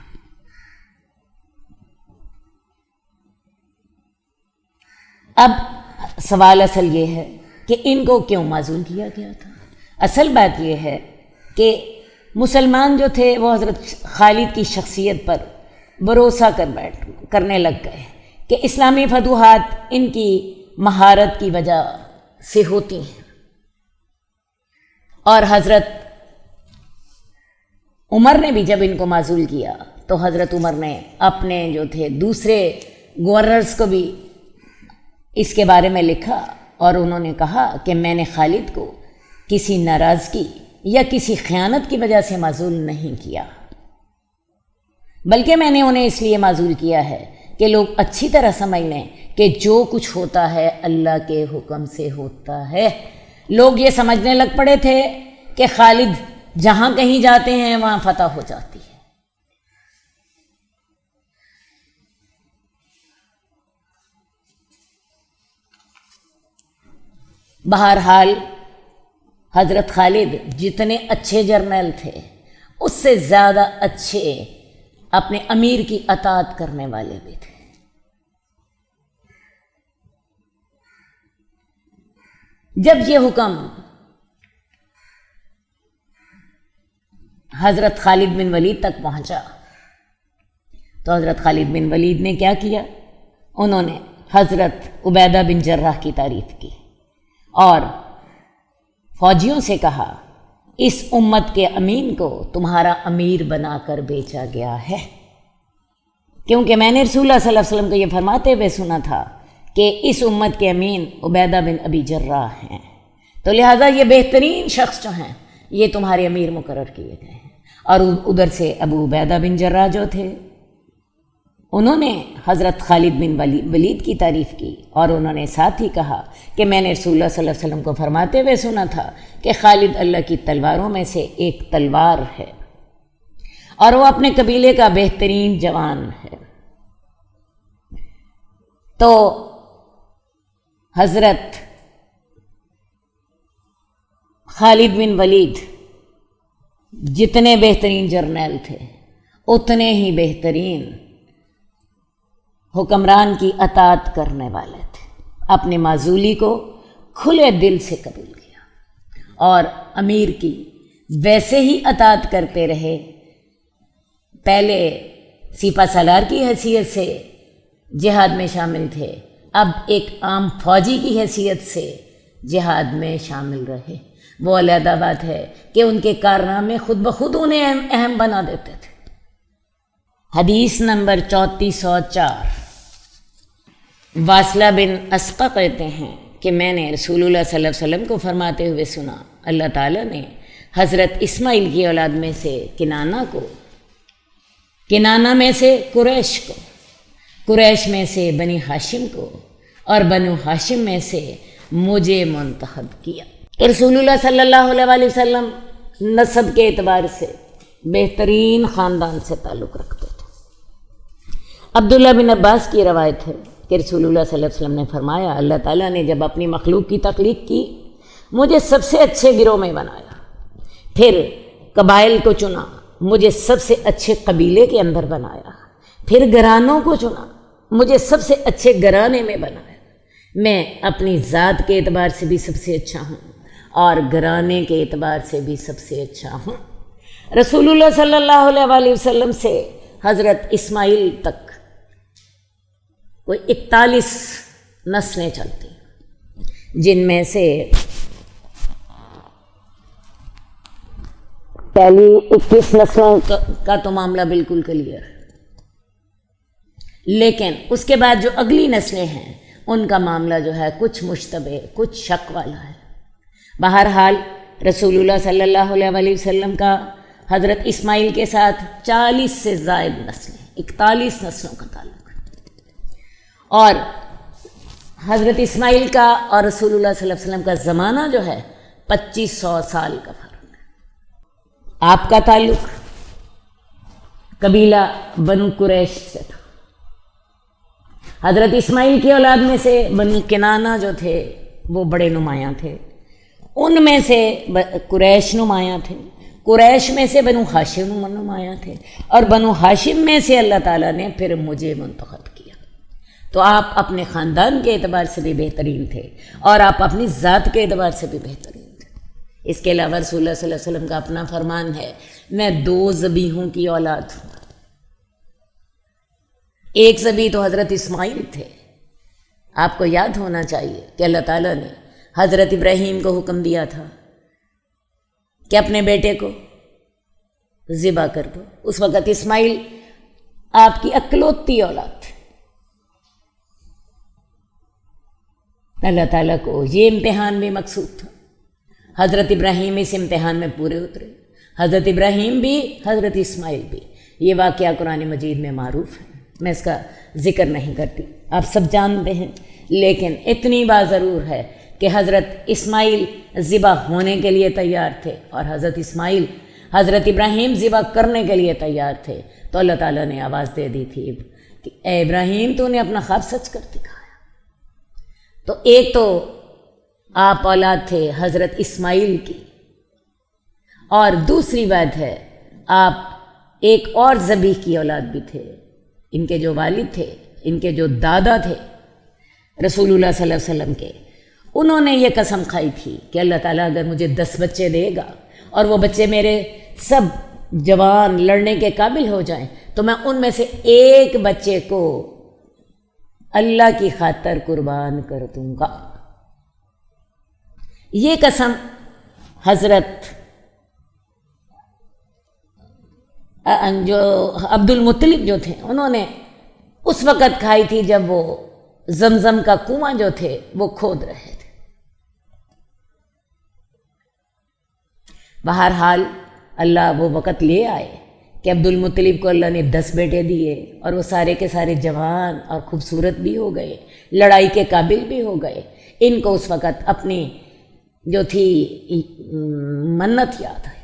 اب سوال اصل یہ ہے کہ ان کو کیوں معزول کیا گیا تھا؟ اصل بات یہ ہے کہ مسلمان جو تھے وہ حضرت خالد کی شخصیت پر بھروسہ کرنے لگ گئے کہ اسلامی فتوحات ان کی مہارت کی وجہ سے ہوتی ہیں، اور حضرت عمر نے بھی جب ان کو معزول کیا تو حضرت عمر نے اپنے جو تھے دوسرے گورنرز کو بھی اس کے بارے میں لکھا، اور انہوں نے کہا کہ میں نے خالد کو کسی ناراضگی یا کسی خیانت کی وجہ سے معزول نہیں کیا، بلکہ میں نے انہیں اس لیے معزول کیا ہے کہ لوگ اچھی طرح سمجھ لیں کہ جو کچھ ہوتا ہے اللہ کے حکم سے ہوتا ہے۔ لوگ یہ سمجھنے لگ پڑے تھے کہ خالد جہاں کہیں جاتے ہیں وہاں فتح ہو جاتی ہے۔ بہرحال حضرت خالد جتنے اچھے جرنیل تھے اس سے زیادہ اچھے اپنے امیر کی اطاعت کرنے والے بھی تھے۔ جب یہ حکم حضرت خالد بن ولید تک پہنچا تو حضرت خالد بن ولید نے کیا کیا؟ انہوں نے حضرت عبیدہ بن جرح کی تعریف کی اور فوجیوں سے کہا، اس امت کے امین کو تمہارا امیر بنا کر بھیجا گیا ہے، کیونکہ میں نے رسول اللہ صلی اللہ علیہ وسلم کو یہ فرماتے ہوئے سنا تھا کہ اس امت کے امین عبیدہ بن ابی جرح ہیں، تو لہٰذا یہ بہترین شخص جو ہیں یہ تمہارے امیر مقرر کیے گئے ہیں۔ اور ادھر سے ابو عبیدہ بن جرح جو تھے انہوں نے حضرت خالد بن ولید کی تعریف کی، اور انہوں نے ساتھ ہی کہا کہ میں نے رسول اللہ صلی اللہ علیہ وسلم کو فرماتے ہوئے سنا تھا کہ خالد اللہ کی تلواروں میں سے ایک تلوار ہے، اور وہ اپنے قبیلے کا بہترین جوان ہے۔ تو حضرت خالد بن ولید جتنے بہترین جرنیل تھے اتنے ہی بہترین حکمران کی اطاعت کرنے والے تھے۔ اپنے معزولی کو کھلے دل سے قبول کیا اور امیر کی ویسے ہی اطاعت کرتے رہے۔ پہلے سپہ سالار کی حیثیت سے جہاد میں شامل تھے، اب ایک عام فوجی کی حیثیت سے جہاد میں شامل رہے۔ وہ علیحدہ بات ہے کہ ان کے کارنامے خود بخود انہیں اہم بنا دیتے تھے۔ حدیث نمبر 3404، واصلہ بن اسقع کہتے ہیں کہ میں نے رسول اللہ صلی اللہ علیہ وسلم کو فرماتے ہوئے سنا، اللہ تعالیٰ نے حضرت اسماعیل کی اولاد میں سے کنانہ میں سے قریش کو، قریش میں سے بنی ہاشم کو، اور بنو ہاشم میں سے مجھے منتخب کیا۔ رسول اللہ صلی اللہ علیہ وسلم نسب کے اعتبار سے بہترین خاندان سے تعلق رکھتے تھے۔ عبداللہ بن عباس کی روایت ہے کہ رسول اللہ صلی اللہ علیہ وسلم نے فرمایا، اللہ تعالیٰ نے جب اپنی مخلوق کی تخلیق کی مجھے سب سے اچھے گروہ میں بنایا، پھر قبائل کو چنا، مجھے سب سے اچھے قبیلے کے اندر بنایا، پھر گھرانوں کو چنا، مجھے سب سے اچھے گھرانے میں بنایا۔ میں اپنی ذات کے اعتبار سے بھی سب سے اچھا ہوں اور گھرانے کے اعتبار سے بھی سب سے اچھا ہوں۔ رسول اللہ صلی اللہ علیہ وسلم سے حضرت اسماعیل تک کوئی 41 نسلیں چلتی، جن میں سے پہلی 21 نسلوں کا تو معاملہ بالکل کلیئر ہے، لیکن اس کے بعد جو اگلی نسلیں ہیں ان کا معاملہ جو ہے کچھ مشتبہ، کچھ شک والا ہے۔ بہرحال رسول اللہ صلی اللہ علیہ وسلم کا حضرت اسماعیل کے ساتھ 40 سے زائد نسلیں، 41 نسلوں کا تعلق ہے، اور حضرت اسماعیل کا اور رسول اللہ صلی اللہ علیہ وسلم کا زمانہ جو ہے 2500 سال کا فرق ہے۔ آپ کا تعلق قبیلہ بنو قریش سے تھا، حضرت اسماعیل کی اولاد میں سے بنو کنانہ جو تھے وہ بڑے نمایاں تھے، ان میں سے قریش نمایاں تھے، قریش میں سے بنو ہاشم نمایاں تھے، اور بنو ہاشم میں سے اللہ تعالیٰ نے پھر مجھے منتخب کیا۔ تو آپ اپنے خاندان کے اعتبار سے بھی بہترین تھے اور آپ اپنی ذات کے اعتبار سے بھی بہترین تھے۔ اس کے علاوہ رسول اللہ صلی اللہ علیہ وسلم کا اپنا فرمان ہے، میں 2 ذبیحوں کی اولاد ہوں۔ ایک ذبیح تو حضرت اسماعیل تھے۔ آپ کو یاد ہونا چاہیے کہ اللہ تعالیٰ نے حضرت ابراہیم کو حکم دیا تھا کہ اپنے بیٹے کو ذبح کر دو۔ اس وقت اسماعیل آپ کی اکلوتی اولاد تھے۔ اللہ تعالیٰ کو یہ امتحان بھی مقصود تھا۔ حضرت ابراہیم اس امتحان میں پورے اترے، حضرت ابراہیم بھی، حضرت اسماعیل بھی۔ یہ واقعہ قرآن مجید میں معروف ہے، میں اس کا ذکر نہیں کرتی، آپ سب جانتے ہیں، لیکن اتنی بات ضرور ہے کہ حضرت اسماعیل ذبح ہونے کے لیے تیار تھے اور حضرت اسماعیل حضرت ابراہیم ذبح کرنے کے لیے تیار تھے۔ تو اللہ تعالیٰ نے آواز دے دی تھی کہ اے ابراہیم تو نے اپنا خواب سچ کر دکھایا۔ تو ایک تو آپ اولاد تھے حضرت اسماعیل کی، اور دوسری بات ہے آپ ایک اور ذبیح کی اولاد بھی تھے۔ ان کے جو والد تھے، ان کے جو دادا تھے رسول اللہ صلی اللہ علیہ وسلم کے، انہوں نے یہ قسم کھائی تھی کہ اللہ تعالیٰ اگر مجھے 10 بچے دے گا اور وہ بچے میرے سب جوان لڑنے کے قابل ہو جائیں تو میں ان میں سے ایک بچے کو اللہ کی خاطر قربان کر دوں گا۔ یہ قسم حضرت جو عبد المطلب جو تھے انہوں نے اس وقت کھائی تھی جب وہ زمزم کا کنواں جو تھے وہ کھود رہے تھے۔ بہرحال اللہ وہ وقت لے آئے کہ عبد المطلب کو اللہ نے 10 بیٹے دیے اور وہ سارے کے سارے جوان اور خوبصورت بھی ہو گئے، لڑائی کے قابل بھی ہو گئے۔ ان کو اس وقت اپنی جو تھی منت یاد آئی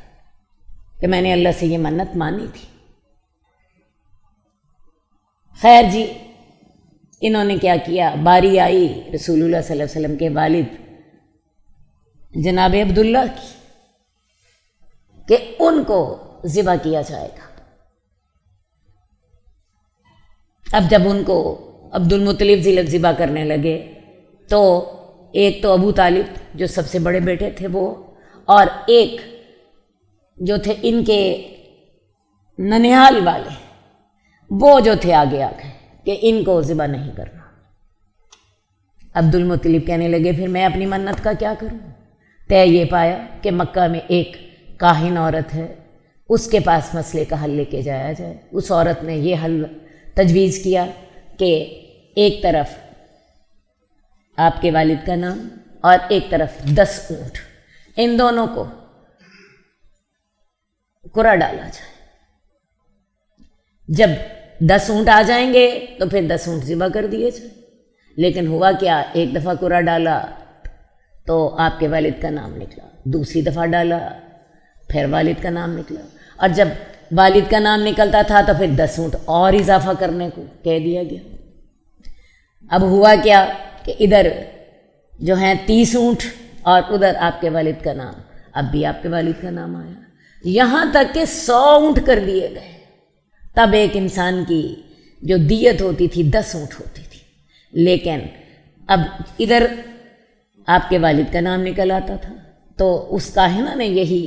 کہ میں نے اللہ سے یہ منت مانی تھی۔ خیر جی، انہوں نے کیا کیا، باری آئی رسول اللہ صلی اللہ علیہ وسلم کے والد جناب عبداللہ کی کہ ان کو ذبح کیا جائے گا۔ اب جب ان کو عبد المطلب ذبح کرنے لگے تو ایک تو ابو طالب جو سب سے بڑے بیٹے تھے وہ، اور ایک جو تھے ان کے ننیال والے، وہ جو تھے آگے آ گئے کہ ان کو ذبح نہیں کرنا۔ عبد المطلب کہنے لگے پھر میں اپنی منت کا کیا کروں؟ طے یہ پایا کہ مکہ میں ایک کاہن عورت ہے، اس کے پاس مسئلے کا حل لے کے جایا جائے۔ اس عورت نے یہ حل تجویز کیا کہ ایک طرف آپ کے والد کا نام اور ایک طرف 10 اونٹ، ان دونوں کو قرعہ ڈالا جائے۔ جب 10 اونٹ آ جائیں گے تو پھر 10 اونٹ ذبح کر دیے جائیں۔ لیکن ہوا کیا، ایک دفعہ قرعہ ڈالا تو آپ کے والد کا نام نکلا، دوسری دفعہ ڈالا پھر والد کا نام نکلا، اور جب والد کا نام نکلتا تھا تو پھر 10 اونٹ اور اضافہ کرنے کو کہہ دیا گیا۔ اب ہوا کیا کہ ادھر جو ہیں 30 اونٹ اور ادھر آپ کے والد کا نام، اب بھی آپ کے والد کا نام آیا، یہاں تک کہ 100 اونٹ کر دیے گئے۔ تب ایک انسان کی جو دیت ہوتی تھی 10 اونٹ ہوتی تھی، لیکن اب ادھر آپ کے والد کا نام نکل آتا تھا تو اس کاہنہ نے یہی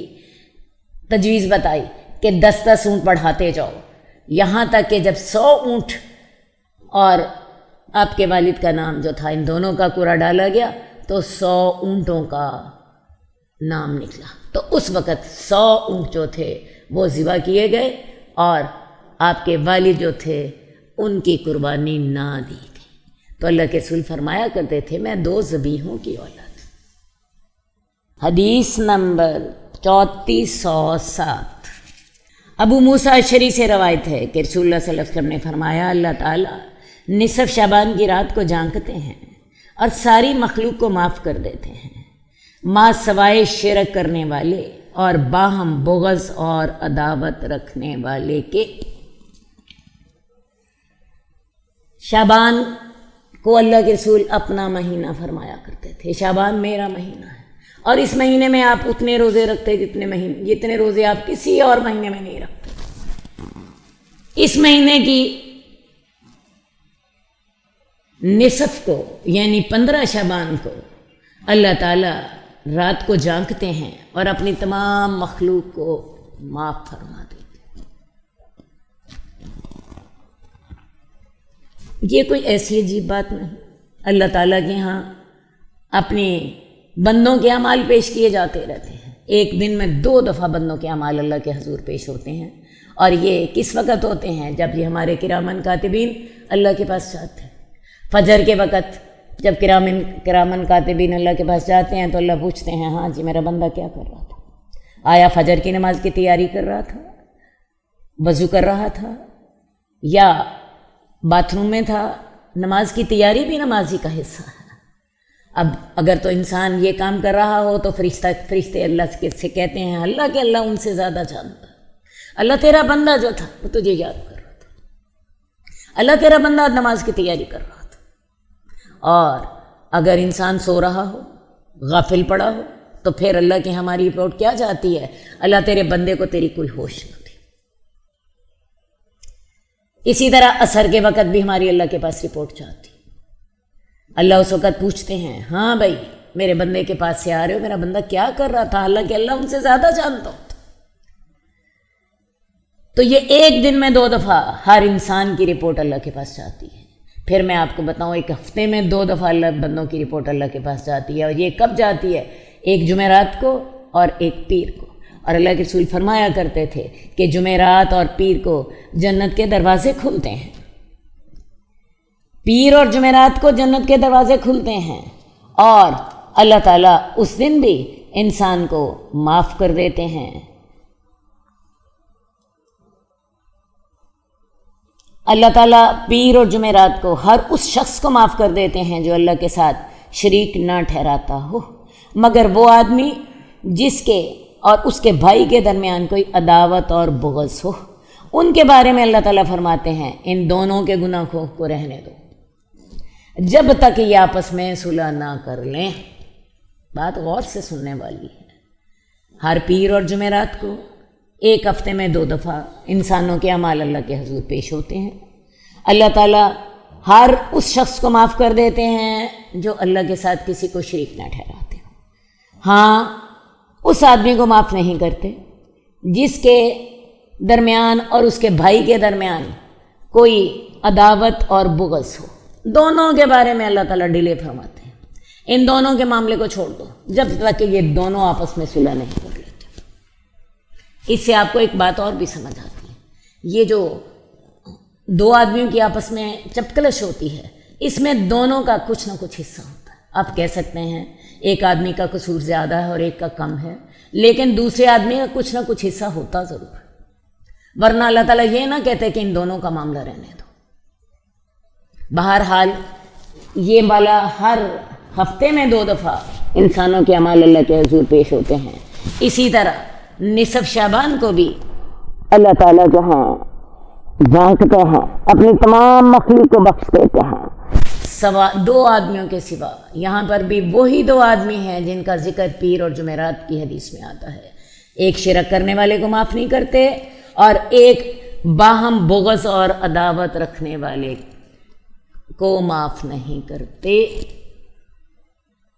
تجویز بتائی کہ 10 اونٹ بڑھاتے جاؤ، یہاں تک کہ جب 100 اونٹ اور آپ کے والد کا نام جو تھا ان دونوں کا قرعہ ڈالا گیا تو 100 اونٹوں کا نام نکلا۔ تو اس وقت 100 اونٹ جو تھے وہ ذبح کیے گئے اور آپ کے والد جو تھے ان کی قربانی نہ دی گئی۔ تو اللہ کے رسول فرمایا کرتے تھے میں 2 ذبیحوں کی اولاد۔ حدیث نمبر 3407 ابو موسیٰ اشعری سے روایت ہے کہ رسول اللہ صلی اللہ علیہ وسلم نے فرمایا اللہ تعالیٰ نصف شعبان کی رات کو جانکتے ہیں اور ساری مخلوق کو معاف کر دیتے ہیں ما سوائے شرک کرنے والے اور باہم بغض اور عداوت رکھنے والے کے۔ شعبان کو اللہ کے رسول اپنا مہینہ فرمایا کرتے تھے، شعبان میرا مہینہ ہے، اور اس مہینے میں آپ اتنے روزے رکھتے جتنے روزے آپ کسی اور مہینے میں نہیں رکھتے۔ اس مہینے کی نصف کو یعنی 15 شعبان کو اللہ تعالیٰ رات کو جاگتے ہیں اور اپنی تمام مخلوق کو معاف فرما دیتے ہیں۔ یہ کوئی ایسی عجیب بات نہیں، اللہ تعالیٰ کے ہاں اپنے بندوں کے اعمال پیش کیے جاتے رہتے ہیں۔ ایک دن میں 2 دفعہ بندوں کے اعمال اللہ کے حضور پیش ہوتے ہیں، اور یہ کس وقت ہوتے ہیں؟ جب یہ ہمارے کرامن کاتبین اللہ کے پاس جاتے ہیں۔ فجر کے وقت جب کرامن کاتبین اللہ کے پاس جاتے ہیں تو اللہ پوچھتے ہیں، ہاں جی میرا بندہ کیا کر رہا تھا؟ آیا فجر کی نماز کی تیاری کر رہا تھا، وضو کر رہا تھا، یا باتھ روم میں تھا؟ نماز کی تیاری بھی نمازی کا حصہ ہے۔ اب اگر تو انسان یہ کام کر رہا ہو تو فرشتے اللہ سے کہتے ہیں، اللہ کے اللہ ان سے زیادہ جانتا ہے۔ اللہ تیرا بندہ جو تھا وہ تجھے یاد کر رہا تھا، اللہ تیرا بندہ نماز کی تیاری کر رہا تھا۔ اور اگر انسان سو رہا ہو، غافل پڑا ہو، تو پھر اللہ کی ہماری رپورٹ کیا جاتی ہے؟ اللہ تیرے بندے کو تیری کوئی ہوش نہ تھی۔ اسی طرح عصر کے وقت بھی ہماری اللہ کے پاس رپورٹ جاتی، اللہ اس وقت پوچھتے ہیں، ہاں بھائی میرے بندے کے پاس سے آ رہے ہو، میرا بندہ کیا کر رہا تھا؟ اللہ کہ اللہ ان سے زیادہ جانتا ہوتا۔ تو یہ ایک دن میں 2 دفعہ ہر انسان کی رپورٹ اللہ کے پاس جاتی ہے۔ پھر میں آپ کو بتاؤں، ایک ہفتے میں 2 دفعہ اللہ بندوں کی رپورٹ اللہ کے پاس جاتی ہے، اور یہ کب جاتی ہے؟ ایک جمعرات کو اور ایک پیر کو۔ اور اللہ کے رسول فرمایا کرتے تھے کہ جمعرات اور پیر کو جنت کے دروازے کھلتے ہیں، پیر اور جمعرات کو جنت کے دروازے کھلتے ہیں، اور اللہ تعالیٰ اس دن بھی انسان کو معاف کر دیتے ہیں۔ اللہ تعالیٰ پیر اور جمعرات کو ہر اس شخص کو معاف کر دیتے ہیں جو اللہ کے ساتھ شریک نہ ٹھہراتا ہو، مگر وہ آدمی جس کے اور اس کے بھائی کے درمیان کوئی عداوت اور بغض ہو، ان کے بارے میں اللہ تعالیٰ فرماتے ہیں ان دونوں کے گناہوں کو رہنے دو جب تک یہ آپس میں صلح نہ کر لیں۔ بات غور سے سننے والی ہے۔ ہر پیر اور جمعرات کو ایک ہفتے میں 2 دفعہ انسانوں کے اعمال اللہ کے حضور پیش ہوتے ہیں۔ اللہ تعالیٰ ہر اس شخص کو معاف کر دیتے ہیں جو اللہ کے ساتھ کسی کو شریک نہ ٹھہراتے ہوں۔ ہاں، اس آدمی کو معاف نہیں کرتے جس کے درمیان اور اس کے بھائی کے درمیان کوئی عداوت اور بغض ہو۔ دونوں کے بارے میں اللہ تعالیٰ ڈیلے فرماتے ہیں، ان دونوں کے معاملے کو چھوڑ دو جب تک کہ یہ دونوں آپس میں صلح نہیں کر لیتے۔ اس سے آپ کو ایک بات اور بھی سمجھ آتی ہے، یہ جو 2 آدمیوں کی آپس میں چپکلش ہوتی ہے، اس میں دونوں کا کچھ نہ کچھ حصہ ہوتا ہے۔ آپ کہہ سکتے ہیں ایک آدمی کا قصور زیادہ ہے اور ایک کا کم ہے، لیکن دوسرے آدمی کا کچھ نہ کچھ حصہ ہوتا ضرور ہے، ورنہ اللہ تعالیٰ یہ نہ کہتے کہ ان دونوں کا معاملہ رہنے دو۔ بہرحال یہ والا ہر ہفتے میں 2 دفعہ انسانوں کے اعمال اللہ کے حضور پیش ہوتے ہیں۔ اسی طرح نصف شعبان کو بھی اللہ تعالیٰ جو ہیں جانچتے ہیں، اپنی تمام مخلوق کو بخش دیتے ہیں، 2 آدمیوں کے سوا۔ یہاں پر بھی وہی 2 آدمی ہیں جن کا ذکر پیر اور جمعرات کی حدیث میں آتا ہے۔ ایک شرک کرنے والے کو معاف نہیں کرتے، اور ایک باہم بغض اور عداوت رکھنے والے کو معاف نہیں کرتے۔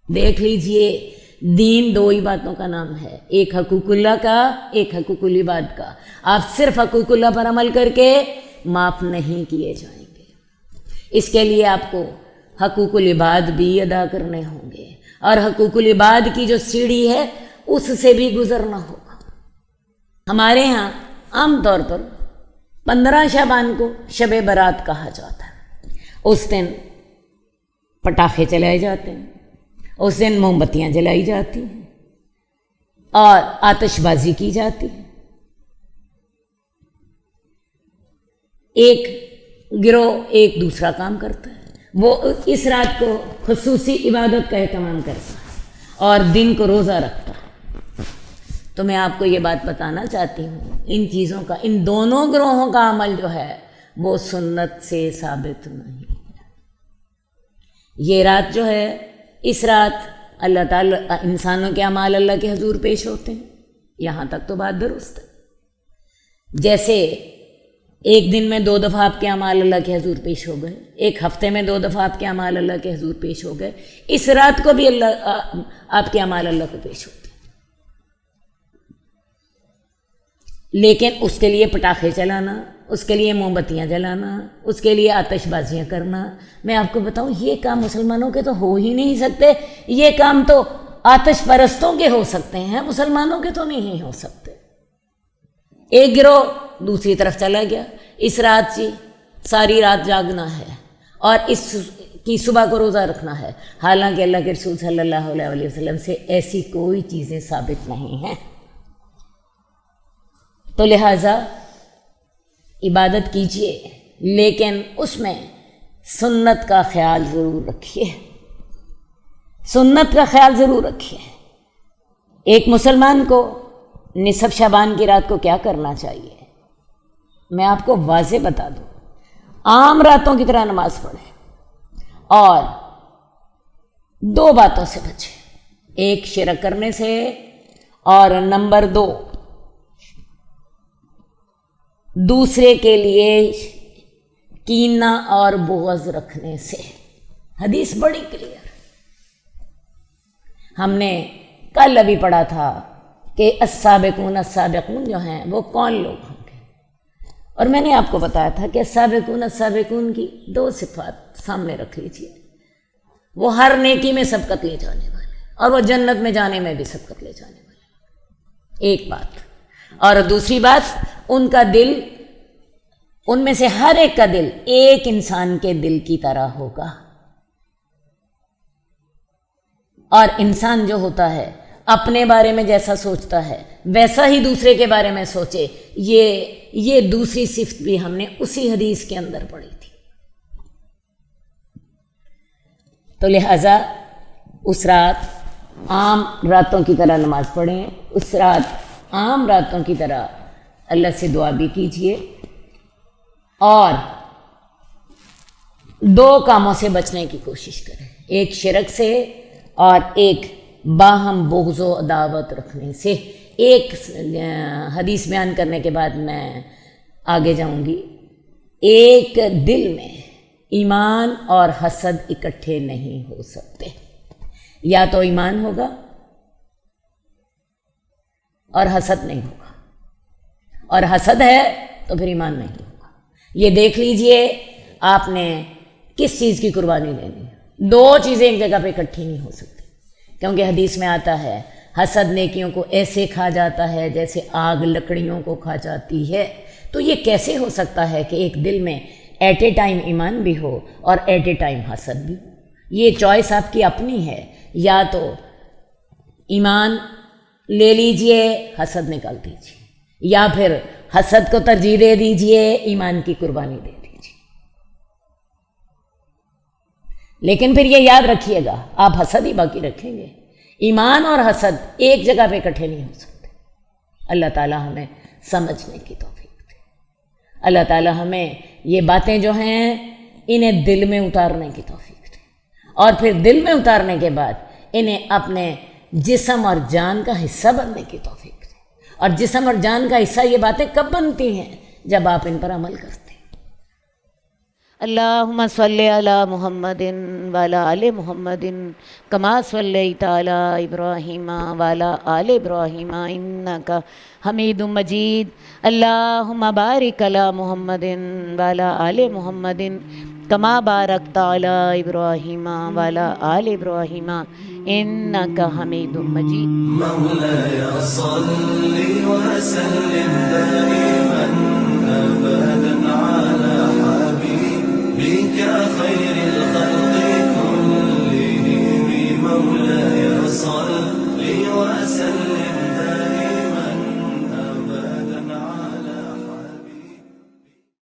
دیکھ لیجئے، دین 2 ہی باتوں کا نام ہے، ایک حقوق اللہ کا، ایک حقوق العباد کا۔ آپ صرف حقوق اللہ پر عمل کر کے معاف نہیں کیے جائیں گے، اس کے لیے آپ کو حقوق العباد بھی ادا کرنے ہوں گے، اور حقوق العباد کی جو سیڑھی ہے اس سے بھی گزرنا ہوگا۔ ہمارے ہاں عام طور پر 15 شعبان کو شب برات کہا جاتا ہے۔ اس دن پٹاخے چلائے جاتے ہیں، اس دن موم بتیاں جلائی جاتی ہیں اور آتش بازی کی جاتی ہے۔ ایک گروہ ایک دوسرا کام کرتا ہے، وہ اس رات کو خصوصی عبادت کا اہتمام کرتا ہے اور دن کو روزہ رکھتا ہے۔ تو میں آپ کو یہ بات بتانا چاہتی ہوں، ان چیزوں کا، ان دونوں گروہوں کا عمل جو ہے وہ سنت سے ثابت نہیں ہے۔ یہ رات جو ہے، اس رات اللہ تعالیٰ انسانوں کے اعمال اللہ کے حضور پیش ہوتے ہیں، یہاں تک تو بات درست ہے۔ جیسے ایک دن میں 2 دفعہ آپ کے اعمال اللہ کے حضور پیش ہو گئے، ایک ہفتے میں 2 دفعہ آپ کے اعمال اللہ کے حضور پیش ہو گئے، اس رات کو بھی اللہ آپ کے اعمال اللہ کو پیش ہوتے ہیں۔ لیکن اس کے لیے پٹاخے چلانا، اس کے لیے موم بتیاں جلانا، اس کے لیے آتش بازیاں کرنا، میں آپ کو بتاؤں یہ کام مسلمانوں کے تو ہو ہی نہیں سکتے۔ یہ کام تو آتش پرستوں کے ہو سکتے ہیں، مسلمانوں کے تو نہیں ہو سکتے۔ ایک گروہ دوسری طرف چلا گیا، اس رات جی ساری رات جاگنا ہے اور اس کی صبح کو روزہ رکھنا ہے، حالانکہ اللہ کے رسول صلی اللہ علیہ وسلم سے ایسی کوئی چیزیں ثابت نہیں ہیں۔ تو لہٰذا عبادت کیجیے، لیکن اس میں سنت کا خیال ضرور رکھیے، سنت کا خیال ضرور رکھیے۔ ایک مسلمان کو نصف شعبان کی رات کو کیا کرنا چاہیے، میں آپ کو واضح بتا دوں۔ عام راتوں کی طرح نماز پڑھے اور 2 باتوں سے بچے، ایک شرک کرنے سے اور نمبر 2 دوسرے کے لیے کینہ اور بغض رکھنے سے۔ حدیث بڑی کلیئر، ہم نے کل ابھی پڑھا تھا کہ السابقون السابقون جو ہیں وہ کون لوگ ہوں گے، اور میں نے آپ کو بتایا تھا کہ السابقون کی 2 صفات سامنے رکھ لیجیے۔ وہ ہر نیکی میں سبقت لے جانے والے اور وہ جنت میں جانے میں بھی سبقت لے جانے والے، ایک بات۔ اور دوسری بات، ان کا دل، ان میں سے ہر ایک کا دل ایک انسان کے دل کی طرح ہوگا، اور انسان جو ہوتا ہے اپنے بارے میں جیسا سوچتا ہے ویسا ہی دوسرے کے بارے میں سوچے۔ یہ دوسری صفت بھی ہم نے اسی حدیث کے اندر پڑھی تھی۔ تو لہٰذا اس رات عام راتوں کی طرح نماز پڑھیں، اس رات عام راتوں کی طرح اللہ سے دعا بھی کیجیے، اور 2 کاموں سے بچنے کی کوشش کریں، ایک شرک سے اور ایک باہم بغض و عداوت رکھنے سے۔ ایک حدیث بیان کرنے کے بعد میں آگے جاؤں گی۔ ایک دل میں ایمان اور حسد اکٹھے نہیں ہو سکتے، یا تو ایمان ہوگا اور حسد نہیں ہوگا، اور حسد ہے تو پھر ایمان نہیں ہوگا۔ یہ دیکھ لیجئے آپ نے کس چیز کی قربانی لینی ہے۔ 2 چیزیں ایک جگہ پہ اکٹھی نہیں ہو سکتی، کیونکہ حدیث میں آتا ہے حسد نیکیوں کو ایسے کھا جاتا ہے جیسے آگ لکڑیوں کو کھا جاتی ہے۔ تو یہ کیسے ہو سکتا ہے کہ ایک دل میں ایٹ اے ٹائم ایمان بھی ہو اور ایٹ اے ٹائم حسد بھی ہو؟ یہ چوائس آپ کی اپنی ہے، یا تو ایمان لے لیجئے، حسد نکال دیجئے، یا پھر حسد کو ترجیح دے دیجئے، ایمان کی قربانی دے دیجئے۔ لیکن پھر یہ یاد رکھیے گا، آپ حسد ہی باقی رکھیں گے، ایمان اور حسد ایک جگہ پہ اکٹھے نہیں ہو سکتے۔ اللہ تعالیٰ ہمیں سمجھنے کی توفیق دے، اللہ تعالیٰ ہمیں یہ باتیں جو ہیں انہیں دل میں اتارنے کی توفیق دے، اور پھر دل میں اتارنے کے بعد انہیں اپنے جسم اور جان کا حصہ بننے کی توفیق دے۔ اور جسم اور جان کا حصہ یہ باتیں کب بنتی ہیں؟ جب آپ ان پر عمل کرتے ہیں۔ اللہم صلی علی محمد وعلی آل محمد کما صلیت علی ابراہیم وعلی آل ابراہیم انک حمید مجید۔ اللہم بارک علی محمد وعلی آل محمد کما بارکت علی ابراہیم وعلی آل ابراہیم انک حمید مجید۔ مولاي صل وسلم دائما ابدا على حبيبك خير